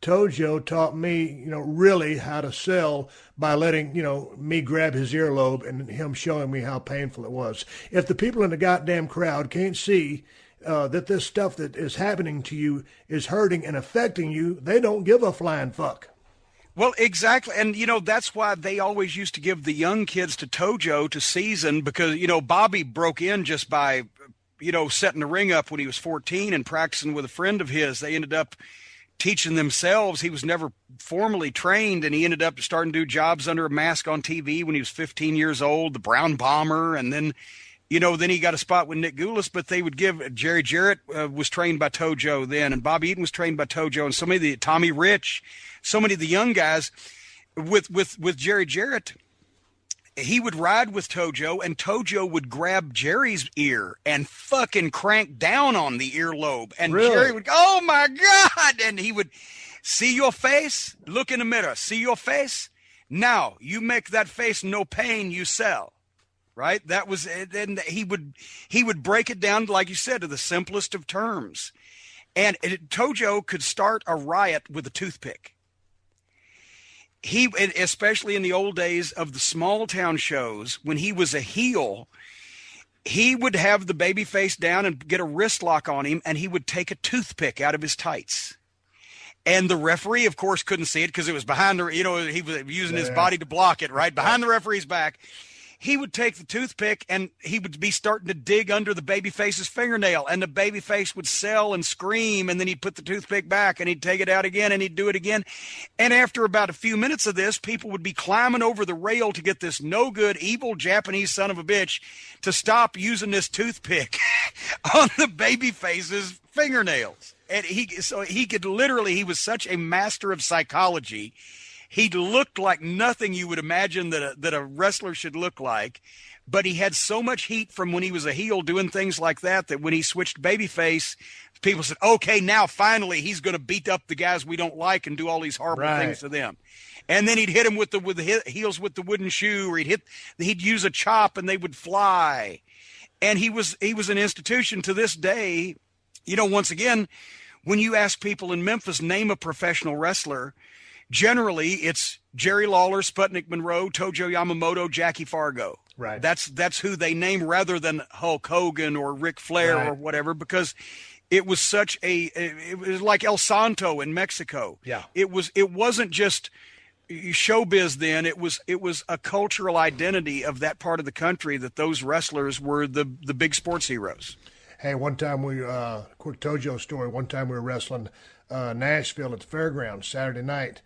Tojo taught me, really how to sell by letting, me grab his earlobe and him showing me how painful it was. If the people in the goddamn crowd can't see that this stuff that is happening to you is hurting and affecting you, they don't give a flying fuck. Well, exactly. And, that's why they always used to give the young kids to Tojo to season because, Bobby broke in just by, setting the ring up when he was 14 and practicing with a friend of his. They ended up teaching themselves. He was never formally trained, and he ended up starting to do jobs under a mask on TV when he was 15 years old, the Brown Bomber, and then then he got a spot with Nick Goulas, but they would give Jerry Jarrett was trained by Tojo then, and Bobby Eaton was trained by Tojo, and so many of the Tommy Rich, so many of the young guys with Jerry Jarrett. he would ride with Tojo, and Tojo would grab Jerry's ear and fucking crank down on the earlobe. And Really? Jerry would go, oh my God. And he would see your face, look in the mirror, see your face. Now you make that face no pain, you sell. Right? That was, and he would break it down, like you said, to the simplest of terms. And Tojo could start a riot with a toothpick. He, especially in the old days of the small town shows, when he was a heel, he would have the baby face down and get a wrist lock on him, and he would take a toothpick out of his tights. And the referee, of course, couldn't see it because it was behind the, he was using his body to block it, right? Behind the referee's back. He would take the toothpick and he would be starting to dig under the babyface's fingernail, and the babyface would sell and scream, and then he'd put the toothpick back and he'd take it out again and he'd do it again. And after about a few minutes of this, people would be climbing over the rail to get this no good, evil Japanese son of a bitch to stop using this toothpick on the babyface's fingernails. And he was such a master of psychology. He looked like nothing you would imagine that a wrestler should look like, but he had so much heat from when he was a heel doing things like that when he switched babyface, people said, okay, now finally he's going to beat up the guys we don't like and do all these horrible things to them. And then he'd hit them with the heels with the wooden shoe, or he'd use a chop and they would fly. And he was an institution to this day. Once again, when you ask people in Memphis, name a professional wrestler, generally, it's Jerry Lawler, Sputnik Monroe, Tojo Yamamoto, Jackie Fargo. Right. That's who they name rather than Hulk Hogan or Ric Flair or whatever, because it was it was like El Santo in Mexico. Yeah. It wasn't just showbiz then. It was a cultural identity of that part of the country that those wrestlers were the big sports heroes. Hey, one time quick Tojo story. One time we were wrestling Nashville at the fairgrounds Saturday night.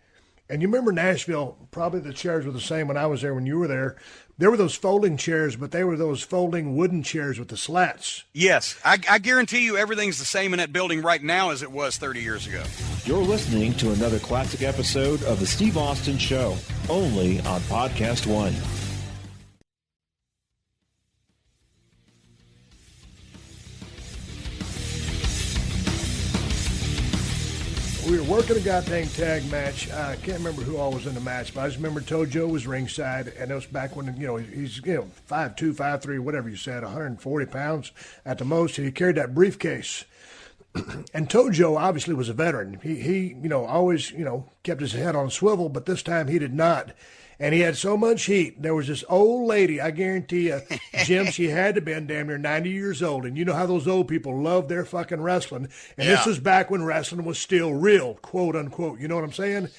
And you remember Nashville, probably the chairs were the same when I was there, when you were there. There were those folding chairs, but they were those folding wooden chairs with the slats. Yes. I guarantee you everything's the same in that building right now as it was 30 years ago. You're listening to another classic episode of The Steve Austin Show, only on PodcastOne. We were working a goddamn tag match. I can't remember who all was in the match, but I just remember Tojo was ringside, and it was back when, he's 5'2", 5'3", whatever you said, 140 pounds at the most, and he carried that briefcase. And Tojo obviously was a veteran. He always, kept his head on a swivel, but this time he did not. And he had so much heat. There was this old lady, I guarantee you, Jim, she had to have been damn near 90 years old. And you know how those old people love their fucking wrestling. And this was back when wrestling was still real, quote unquote. You know what I'm saying?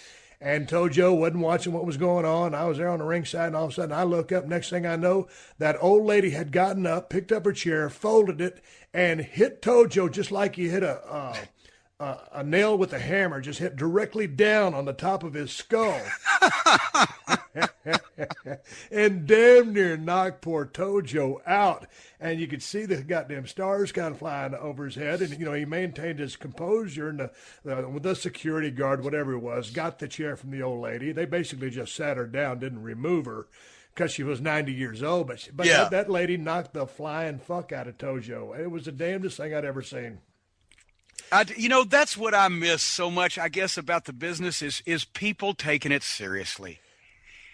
And Tojo wasn't watching what was going on. I was there on the ringside, and all of a sudden I look up. Next thing I know, that old lady had gotten up, picked up her chair, folded it, and hit Tojo just like you hit a nail with a hammer, just hit directly down on the top of his skull. And damn near knocked poor Tojo out. And you could see the goddamn stars kind of flying over his head. And, he maintained his composure. And the security guard, whatever it was, got the chair from the old lady. They basically just sat her down, didn't remove her because she was 90 years old. But that lady knocked the flying fuck out of Tojo. It was the damnedest thing I'd ever seen. That's what I miss so much, I guess, about the business is people taking it seriously.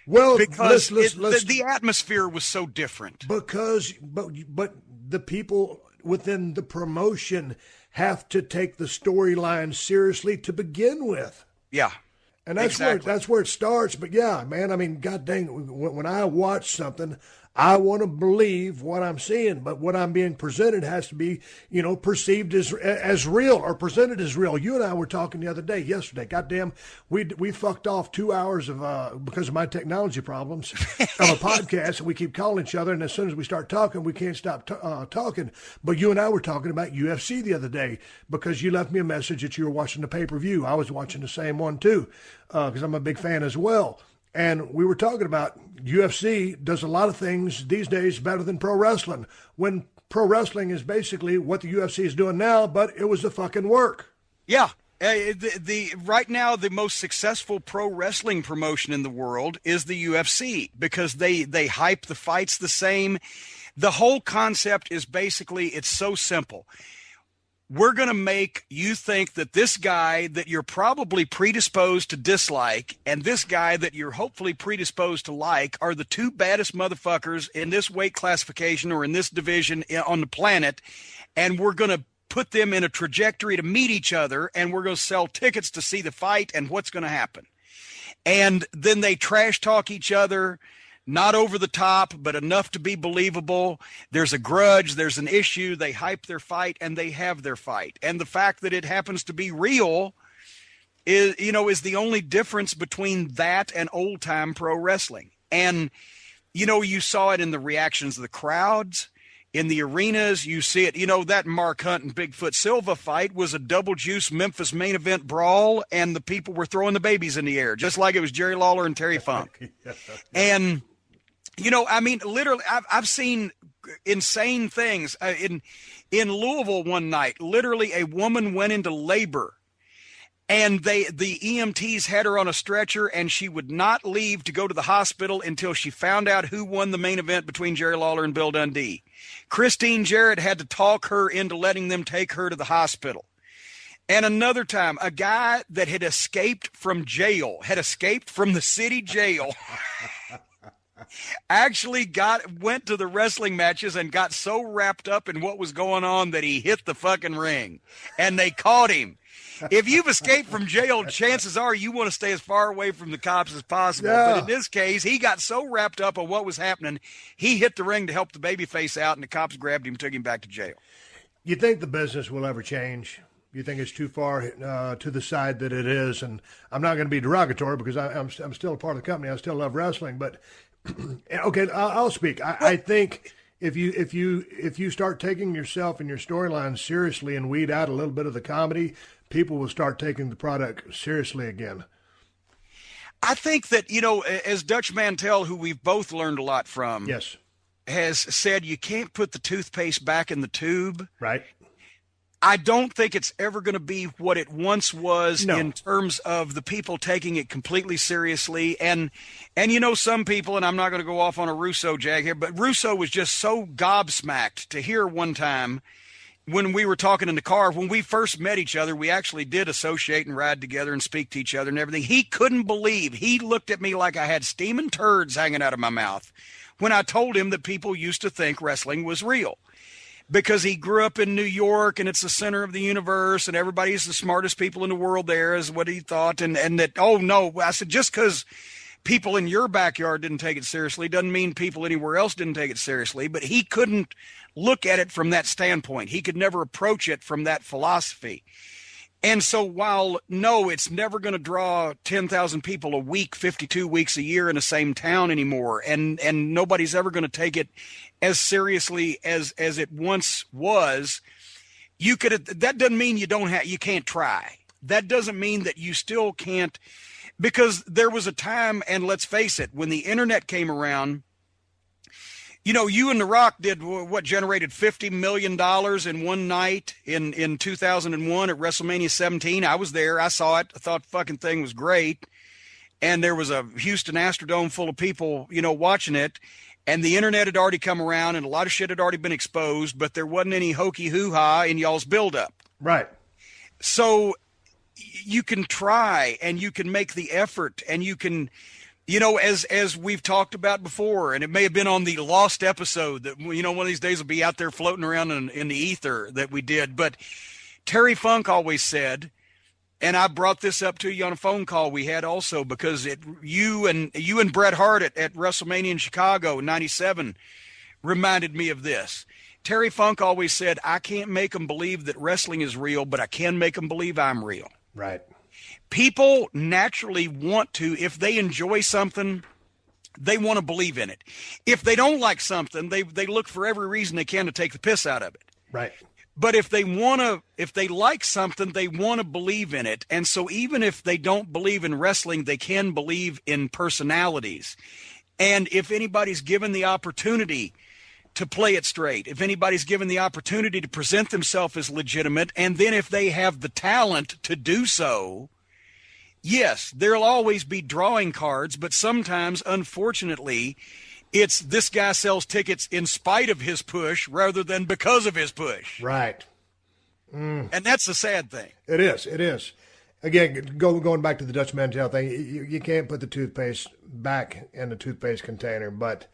Well, because the atmosphere was so different. But the people within the promotion have to take the storyline seriously to begin with. Yeah. And that's where it starts. But yeah, man, I mean, god dang, when I watch something, I want to believe what I'm seeing, but what I'm being presented has to be, perceived as real or presented as real. You and I were talking the other day, yesterday. Goddamn, we fucked off 2 hours of because of my technology problems of a podcast, and we keep calling each other. And as soon as we start talking, we can't stop talking. But you and I were talking about UFC the other day because you left me a message that you were watching the pay-per-view. I was watching the same one too because I'm a big fan as well. And we were talking about UFC does a lot of things these days better than pro wrestling, when pro wrestling is basically what the UFC is doing now, but it was the fucking work. Yeah. The right now the most successful pro wrestling promotion in the world is the UFC because they hype the fights the same. The whole concept is basically, it's so simple. We're going to make you think that this guy that you're probably predisposed to dislike and this guy that you're hopefully predisposed to like are the two baddest motherfuckers in this weight classification or in this division on the planet, and we're going to put them in a trajectory to meet each other, and we're going to sell tickets to see the fight and what's going to happen. And then they trash talk each other, not over the top, but enough to be believable. There's a grudge, there's an issue, they hype their fight, and they have their fight. And the fact that it happens to be real is the only difference between that and old-time pro wrestling. And, you saw it in the reactions of the crowds. In the arenas, you see it. That Mark Hunt and Bigfoot Silva fight was a double juice Memphis main event brawl, and the people were throwing the babies in the air, just like it was Jerry Lawler and Terry Funk. And, literally, I've seen insane things. In Louisville one night, literally a woman went into labor, and the EMTs had her on a stretcher, and she would not leave to go to the hospital until she found out who won the main event between Jerry Lawler and Bill Dundee. Christine Jarrett had to talk her into letting them take her to the hospital. And another time, a guy that had escaped from the city jail, actually went to the wrestling matches and got so wrapped up in what was going on that he hit the fucking ring, and they caught him. If you've escaped from jail, chances are you want to stay as far away from the cops as possible. Yeah. But in this case, he got so wrapped up on what was happening, he hit the ring to help the babyface out, and the cops grabbed him, took him back to jail. You think the business will ever change? You think it's too far to the side that it is? And I'm not going to be derogatory because I'm still a part of the company. I still love wrestling, but okay, I'll speak. I think if you start taking yourself and your storyline seriously and weed out a little bit of the comedy, people will start taking the product seriously again. I think that, as Dutch Mantell, who we've both learned a lot from, yes, has said, you can't put the toothpaste back in the tube. Right. I don't think it's ever going to be what it once was in terms of the people taking it completely seriously. And some people, and I'm not going to go off on a Russo jag here, but Russo was just so gobsmacked to hear one time when we were talking in the car, when we first met each other, we actually did associate and ride together and speak to each other and everything. He couldn't believe, he looked at me like I had steaming turds hanging out of my mouth when I told him that people used to think wrestling was real. Because he grew up in New York and it's the center of the universe and everybody's the smartest people in the world there is what he thought. And that, oh no, I said, just because people in your backyard didn't take it seriously doesn't mean people anywhere else didn't take it seriously. But he couldn't look at it from that standpoint. He could never approach it from that philosophy. And so while, no, it's never going to draw 10,000 people a week, 52 weeks a year in the same town anymore, and nobody's ever going to take it as seriously as it once was, that doesn't mean you can't try. That doesn't mean that you still can't, because there was a time, and let's face it, when the internet came around, you and The Rock did what generated $50 million in one night in 2001 at WrestleMania 17. I was there. I saw it. I thought the fucking thing was great. And there was a Houston Astrodome full of people, watching it. And the internet had already come around and a lot of shit had already been exposed, but there wasn't any hokey hoo-ha in y'all's buildup. Right. So you can try and you can make the effort and you can... as we've talked about before, and it may have been on the lost episode that, one of these days will be out there floating around in the ether that we did. But Terry Funk always said, and I brought this up to you on a phone call we had also, because you and Bret Hart at WrestleMania in Chicago in 97 reminded me of this. Terry Funk always said, I can't make them believe that wrestling is real, but I can make them believe I'm real. Right. People naturally want to, if they enjoy something, they want to believe in it. If they don't like something, they look for every reason they can to take the piss out of it. Right. But if they like something, they want to believe in it. And so even if they don't believe in wrestling, they can believe in personalities. And if anybody's given the opportunity to play it straight, if anybody's given the opportunity to present themselves as legitimate, and then if they have the talent to do so, yes, there'll always be drawing cards, but sometimes, unfortunately, it's this guy sells tickets in spite of his push rather than because of his push. Right. And that's the sad thing. It is. It is. Again, going back to the Dutch mentality thing, you can't put the toothpaste back in the toothpaste container, but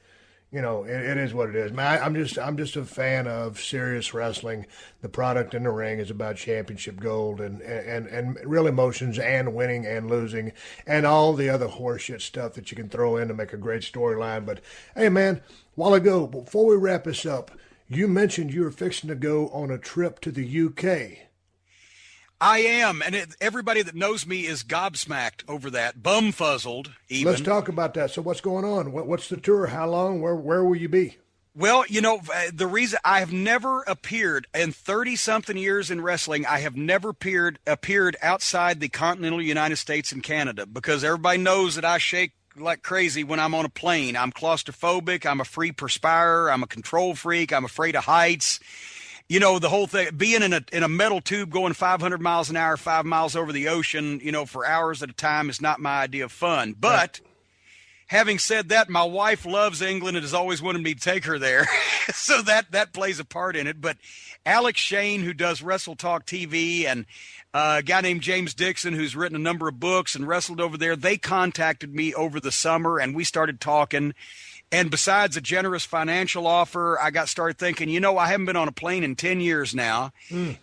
you know, it is what it is. Man, I'm just a fan of serious wrestling. The product in the ring is about championship gold and real emotions and winning and losing and all the other horseshit stuff that you can throw in to make a great storyline. But hey, man, while ago, before we wrap this up, you mentioned you were fixing to go on a trip to the UK. I am, and everybody that knows me is gobsmacked over that, bumfuzzled even. Let's talk about that. So what's going on? What's the tour? How long? Where will you be? Well, you know, the reason I have never appeared in 30-something years in wrestling, I have never appeared outside the continental United States and Canada, because everybody knows that I shake like crazy when I'm on a plane. I'm claustrophobic. I'm a free perspirer. I'm a control freak. I'm afraid of heights. You know, the whole thing, being in a metal tube going 500 miles an hour, 5 miles over the ocean, you know, for hours at a time is not my idea of fun. But having said that, my wife loves England and has always wanted me to take her there. So that plays a part in it. But Alex Shane, who does Wrestle Talk TV, and a guy named James Dixon, who's written a number of books and wrestled over there, they contacted me over the summer and we started talking. And besides a generous financial offer, I got started thinking, you know, I haven't been on a plane in 10 years now.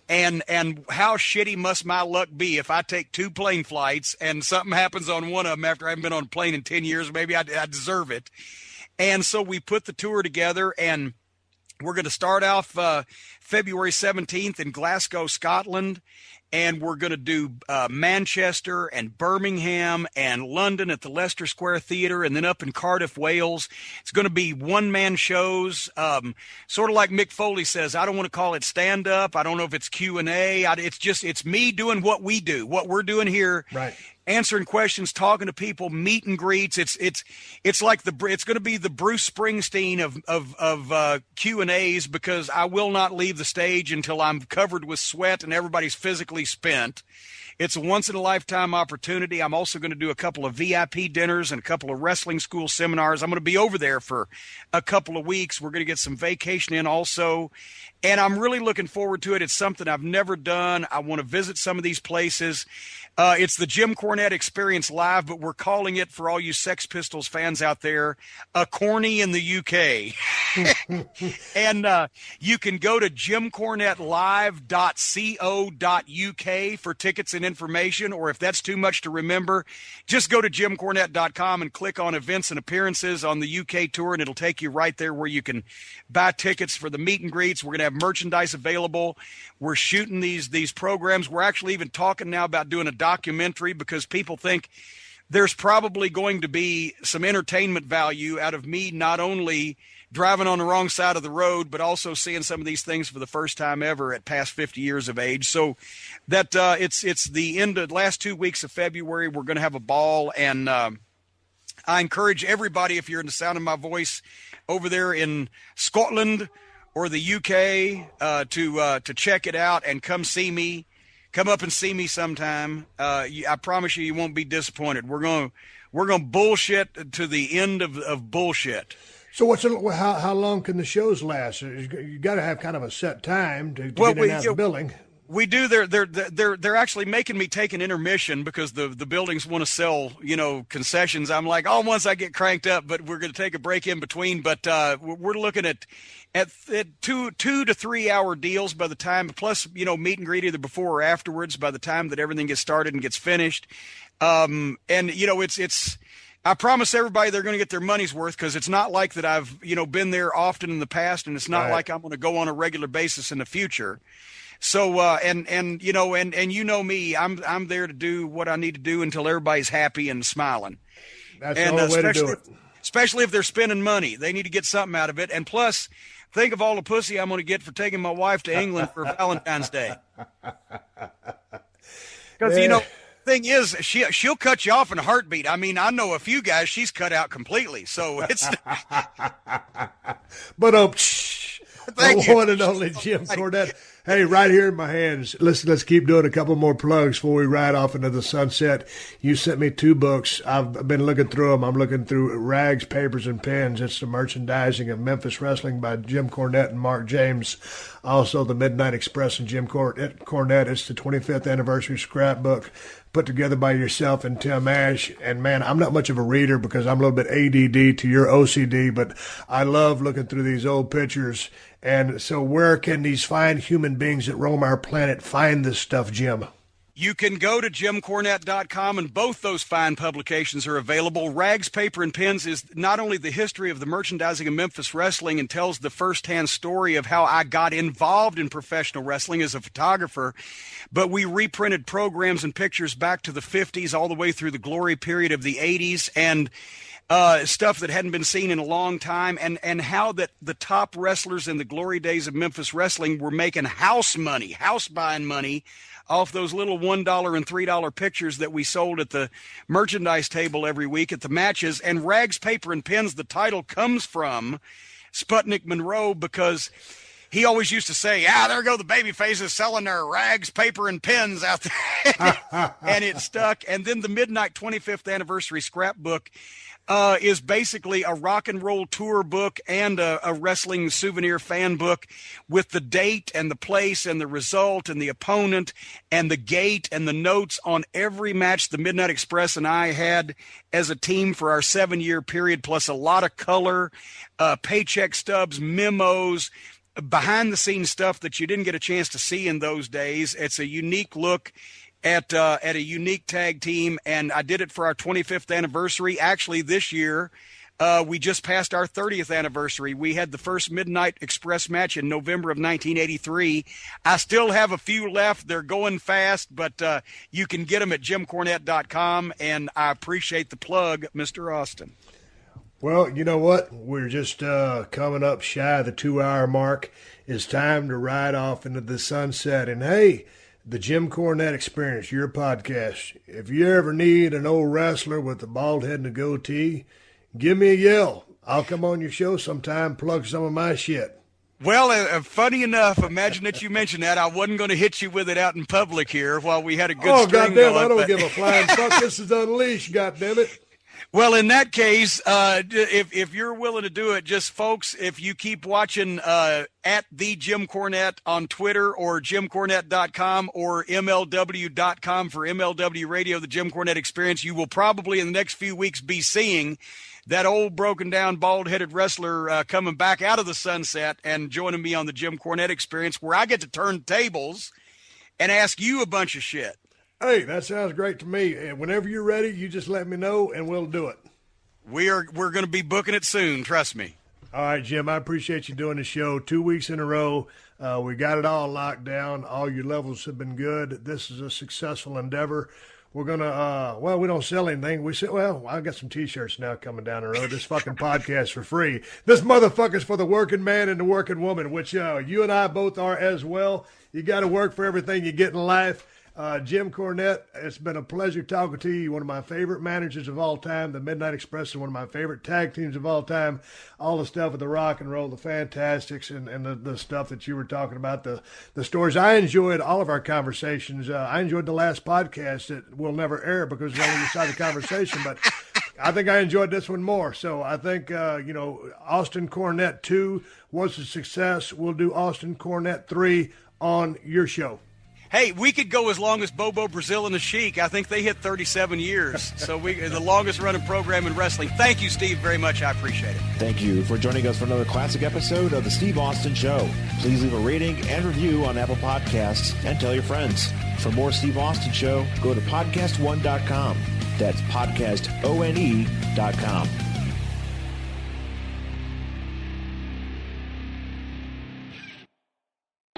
And how shitty must my luck be if I take 2 plane flights and something happens on one of them after I haven't been on a plane in 10 years? Maybe I deserve it. And so we put the tour together, and we're going to start off February 17th in Glasgow, Scotland. And we're going to do Manchester and Birmingham and London at the Leicester Square Theatre, and then up in Cardiff, Wales. It's going to be one-man shows, sort of like Mick Foley says. I don't want to call it stand-up. I don't know if it's Q&A. It's me doing what we do, what we're doing here. Right. Answering questions, talking to people, meet and greets. It's like it's going to be the Bruce Springsteen of Q&As, because I will not leave the stage until I'm covered with sweat and everybody's physically spent. It's a once-in-a-lifetime opportunity. I'm also going to do a couple of VIP dinners and a couple of wrestling school seminars. I'm going to be over there for a couple of weeks. We're going to get some vacation in also, and I'm really looking forward to it. It's something I've never done. I want to visit some of these places. It's the Jim Cornette Experience Live, but we're calling it, for all you Sex Pistols fans out there, a corny in the UK. And you can go to jimcornettelive.co.uk for tickets and information, or if that's too much to remember, just go to jimcornette.com and click on events and appearances on the UK tour, and it'll take you right there where you can buy tickets for the meet and greets. We're going to have merchandise available. We're shooting these programs. We're actually even talking now about doing a documentary, because people think there's probably going to be some entertainment value out of me not only driving on the wrong side of the road, but also seeing some of these things for the first time ever at past 50 years of age. So that it's the end of the last 2 weeks of February. We're going to have a ball, and I encourage everybody, if you're in the sound of my voice over there in Scotland or the UK, to check it out and come see me. Come up and see me sometime. I promise you won't be disappointed. We're going to bullshit to the end of bullshit. So how long can the shows last? You got to have kind of a set time to get in and out of the building. We do. They're actually making me take an intermission, because the buildings want to sell, you know, concessions. I'm like, once I get cranked up, but we're going to take a break in between. But we're looking at 2 to 3 hour deals by the time, plus, you know, meet and greet either before or afterwards by the time that everything gets started and gets finished. And you know, it's. I promise everybody they're going to get their money's worth, because it's not like that I've, you know, been there often in the past, and it's not like I'm going to go on a regular basis in the future. So, and you know, and you know me, I'm there to do what I need to do until everybody's happy and smiling. That's the only way to do it. Especially if they're spending money, they need to get something out of it. And plus, think of all the pussy I'm going to get for taking my wife to England for Valentine's Day. Because, you know, thing is, she'll cut you off in a heartbeat. I mean, I know a few guys she's cut out completely. So it's But Thank you. One and only Jim Cornette. Hey, right here in my hands. Let's keep doing a couple more plugs before we ride off into the sunset. You sent me 2 books. I've been looking through them. I'm looking through Rags, Papers, and Pens. It's the merchandising of Memphis wrestling by Jim Cornette and Mark James. Also, the Midnight Express and Jim Cornette. It's the 25th anniversary scrapbook put together by yourself and Tim Ash. And man, I'm not much of a reader because I'm a little bit ADD to your OCD, but I love looking through these old pictures. And so where can these fine human beings that roam our planet find this stuff, Jim? You can go to jimcornette.com, and both those fine publications are available. Rags, Paper, and Pens is not only the history of the merchandising of Memphis wrestling and tells the firsthand story of how I got involved in professional wrestling as a photographer, but we reprinted programs and pictures back to the 50s all the way through the glory period of the 80s, and stuff that hadn't been seen in a long time, and how that the top wrestlers in the glory days of Memphis wrestling were making house buying money off those little $1 and $3 pictures that we sold at the merchandise table every week at the matches. And Rags, Paper, and Pens, the title comes from Sputnik Monroe, because he always used to say, there go the baby faces selling their rags, paper, and pens out there. And it stuck. And then the Midnight 25th Anniversary Scrapbook is basically a rock and roll tour book and a wrestling souvenir fan book with the date and the place and the result and the opponent and the gate and the notes on every match the Midnight Express and I had as a team for our 7-year period, plus a lot of color, paycheck stubs, memos, behind the scenes stuff that you didn't get a chance to see in those days. It's a unique look at a unique tag team, and I did it for our 25th anniversary. Actually, this year, we just passed our 30th anniversary. We had the first Midnight Express match in November of 1983. I still have a few left. They're going fast, but you can get them at jimcornette.com, and I appreciate the plug, Mr. Austin. Well, you know what? We're just coming up shy of the 2-hour mark. It's time to ride off into the sunset. And hey, the Jim Cornette Experience, your podcast. If you ever need an old wrestler with a bald head and a goatee, give me a yell. I'll come on your show sometime, plug some of my shit. Well, funny enough, imagine that you mentioned that. I wasn't going to hit you with it out in public here while we had a good string goddamn, going. I don't give a flying fuck. This is Unleashed, goddammit. Well, in that case, if you're willing to do it, just folks, if you keep watching at the Jim Cornette on Twitter or jimcornette.com or MLW.com for MLW Radio, the Jim Cornette Experience, you will probably in the next few weeks be seeing that old broken down bald-headed wrestler coming back out of the sunset and joining me on the Jim Cornette Experience, where I get to turn tables and ask you a bunch of shit. Hey, that sounds great to me. And whenever you're ready, you just let me know, and we'll do it. We're going to be booking it soon. Trust me. All right, Jim, I appreciate you doing the show 2 weeks in a row. We got it all locked down. All your levels have been good. This is a successful endeavor. We're going to, we don't sell anything. We say, I got some T-shirts now coming down the road. This fucking podcast for free. This motherfucker's for the working man and the working woman, which you and I both are as well. You got to work for everything you get in life. Jim Cornette, it's been a pleasure talking to you. One of my favorite managers of all time. The Midnight Express is one of my favorite tag teams of all time. All the stuff with the rock and roll, the Fantastics, and the stuff that you were talking about, the stories. I enjoyed all of our conversations. I enjoyed the last podcast that will never air because we only decided the conversation, but I think I enjoyed this one more. So I think, Austin Cornette 2 was a success. We'll do Austin Cornette 3 on your show. Hey, we could go as long as Bobo Brazil and the Sheik. I think they hit 37 years. So the longest running program in wrestling. Thank you, Steve, very much. I appreciate it. Thank you for joining us for another classic episode of The Steve Austin Show. Please leave a rating and review on Apple Podcasts and tell your friends. For more Steve Austin Show, go to PodcastOne.com. That's PodcastOne.com.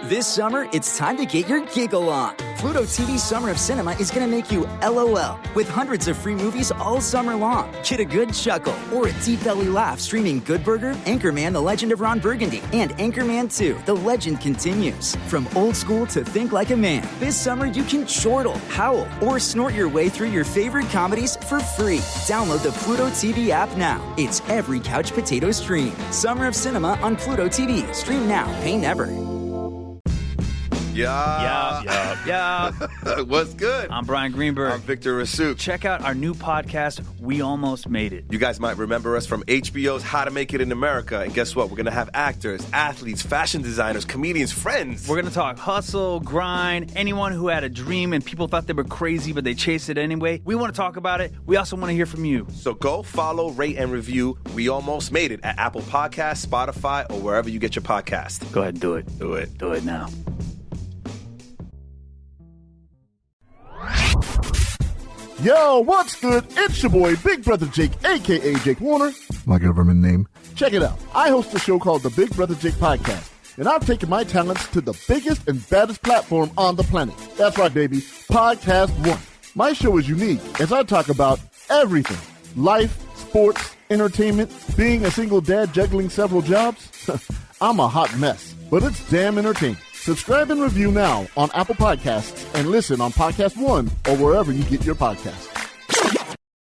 This summer, it's time to get your giggle on. Pluto TV Summer of Cinema is going to make you LOL with hundreds of free movies all summer long. Get a good chuckle or a deep belly laugh streaming Good Burger, Anchorman, The Legend of Ron Burgundy, and Anchorman 2, The Legend Continues. From old school to think like a man, this summer you can chortle, howl, or snort your way through your favorite comedies for free. Download the Pluto TV app now. It's every couch potato stream. Summer of Cinema on Pluto TV. Stream now, pay never. Yeah. What's good? I'm Brian Greenberg. I'm Victor Rasuk. Check out our new podcast, We Almost Made It. You guys might remember us from HBO's How to Make It in America. And guess what? We're going to have actors, athletes, fashion designers, comedians, friends. We're going to talk hustle, grind, anyone who had a dream and people thought they were crazy, but they chased it anyway. We want to talk about it. We also want to hear from you. So go follow, rate, and review We Almost Made It at Apple Podcasts, Spotify, or wherever you get your podcast. Go ahead and do it. Do it. Do it now. Yo, what's good? It's your boy, Big Brother Jake, a.k.a. Jake Warner, my government name. Check it out. I host a show called the Big Brother Jake Podcast, and I've taken my talents to the biggest and baddest platform on the planet. That's right, baby, PodcastOne. My show is unique as I talk about everything. Life, sports, entertainment, being a single dad juggling several jobs. I'm a hot mess, but it's damn entertaining. Subscribe and review now on Apple Podcasts and listen on PodcastOne or wherever you get your podcasts.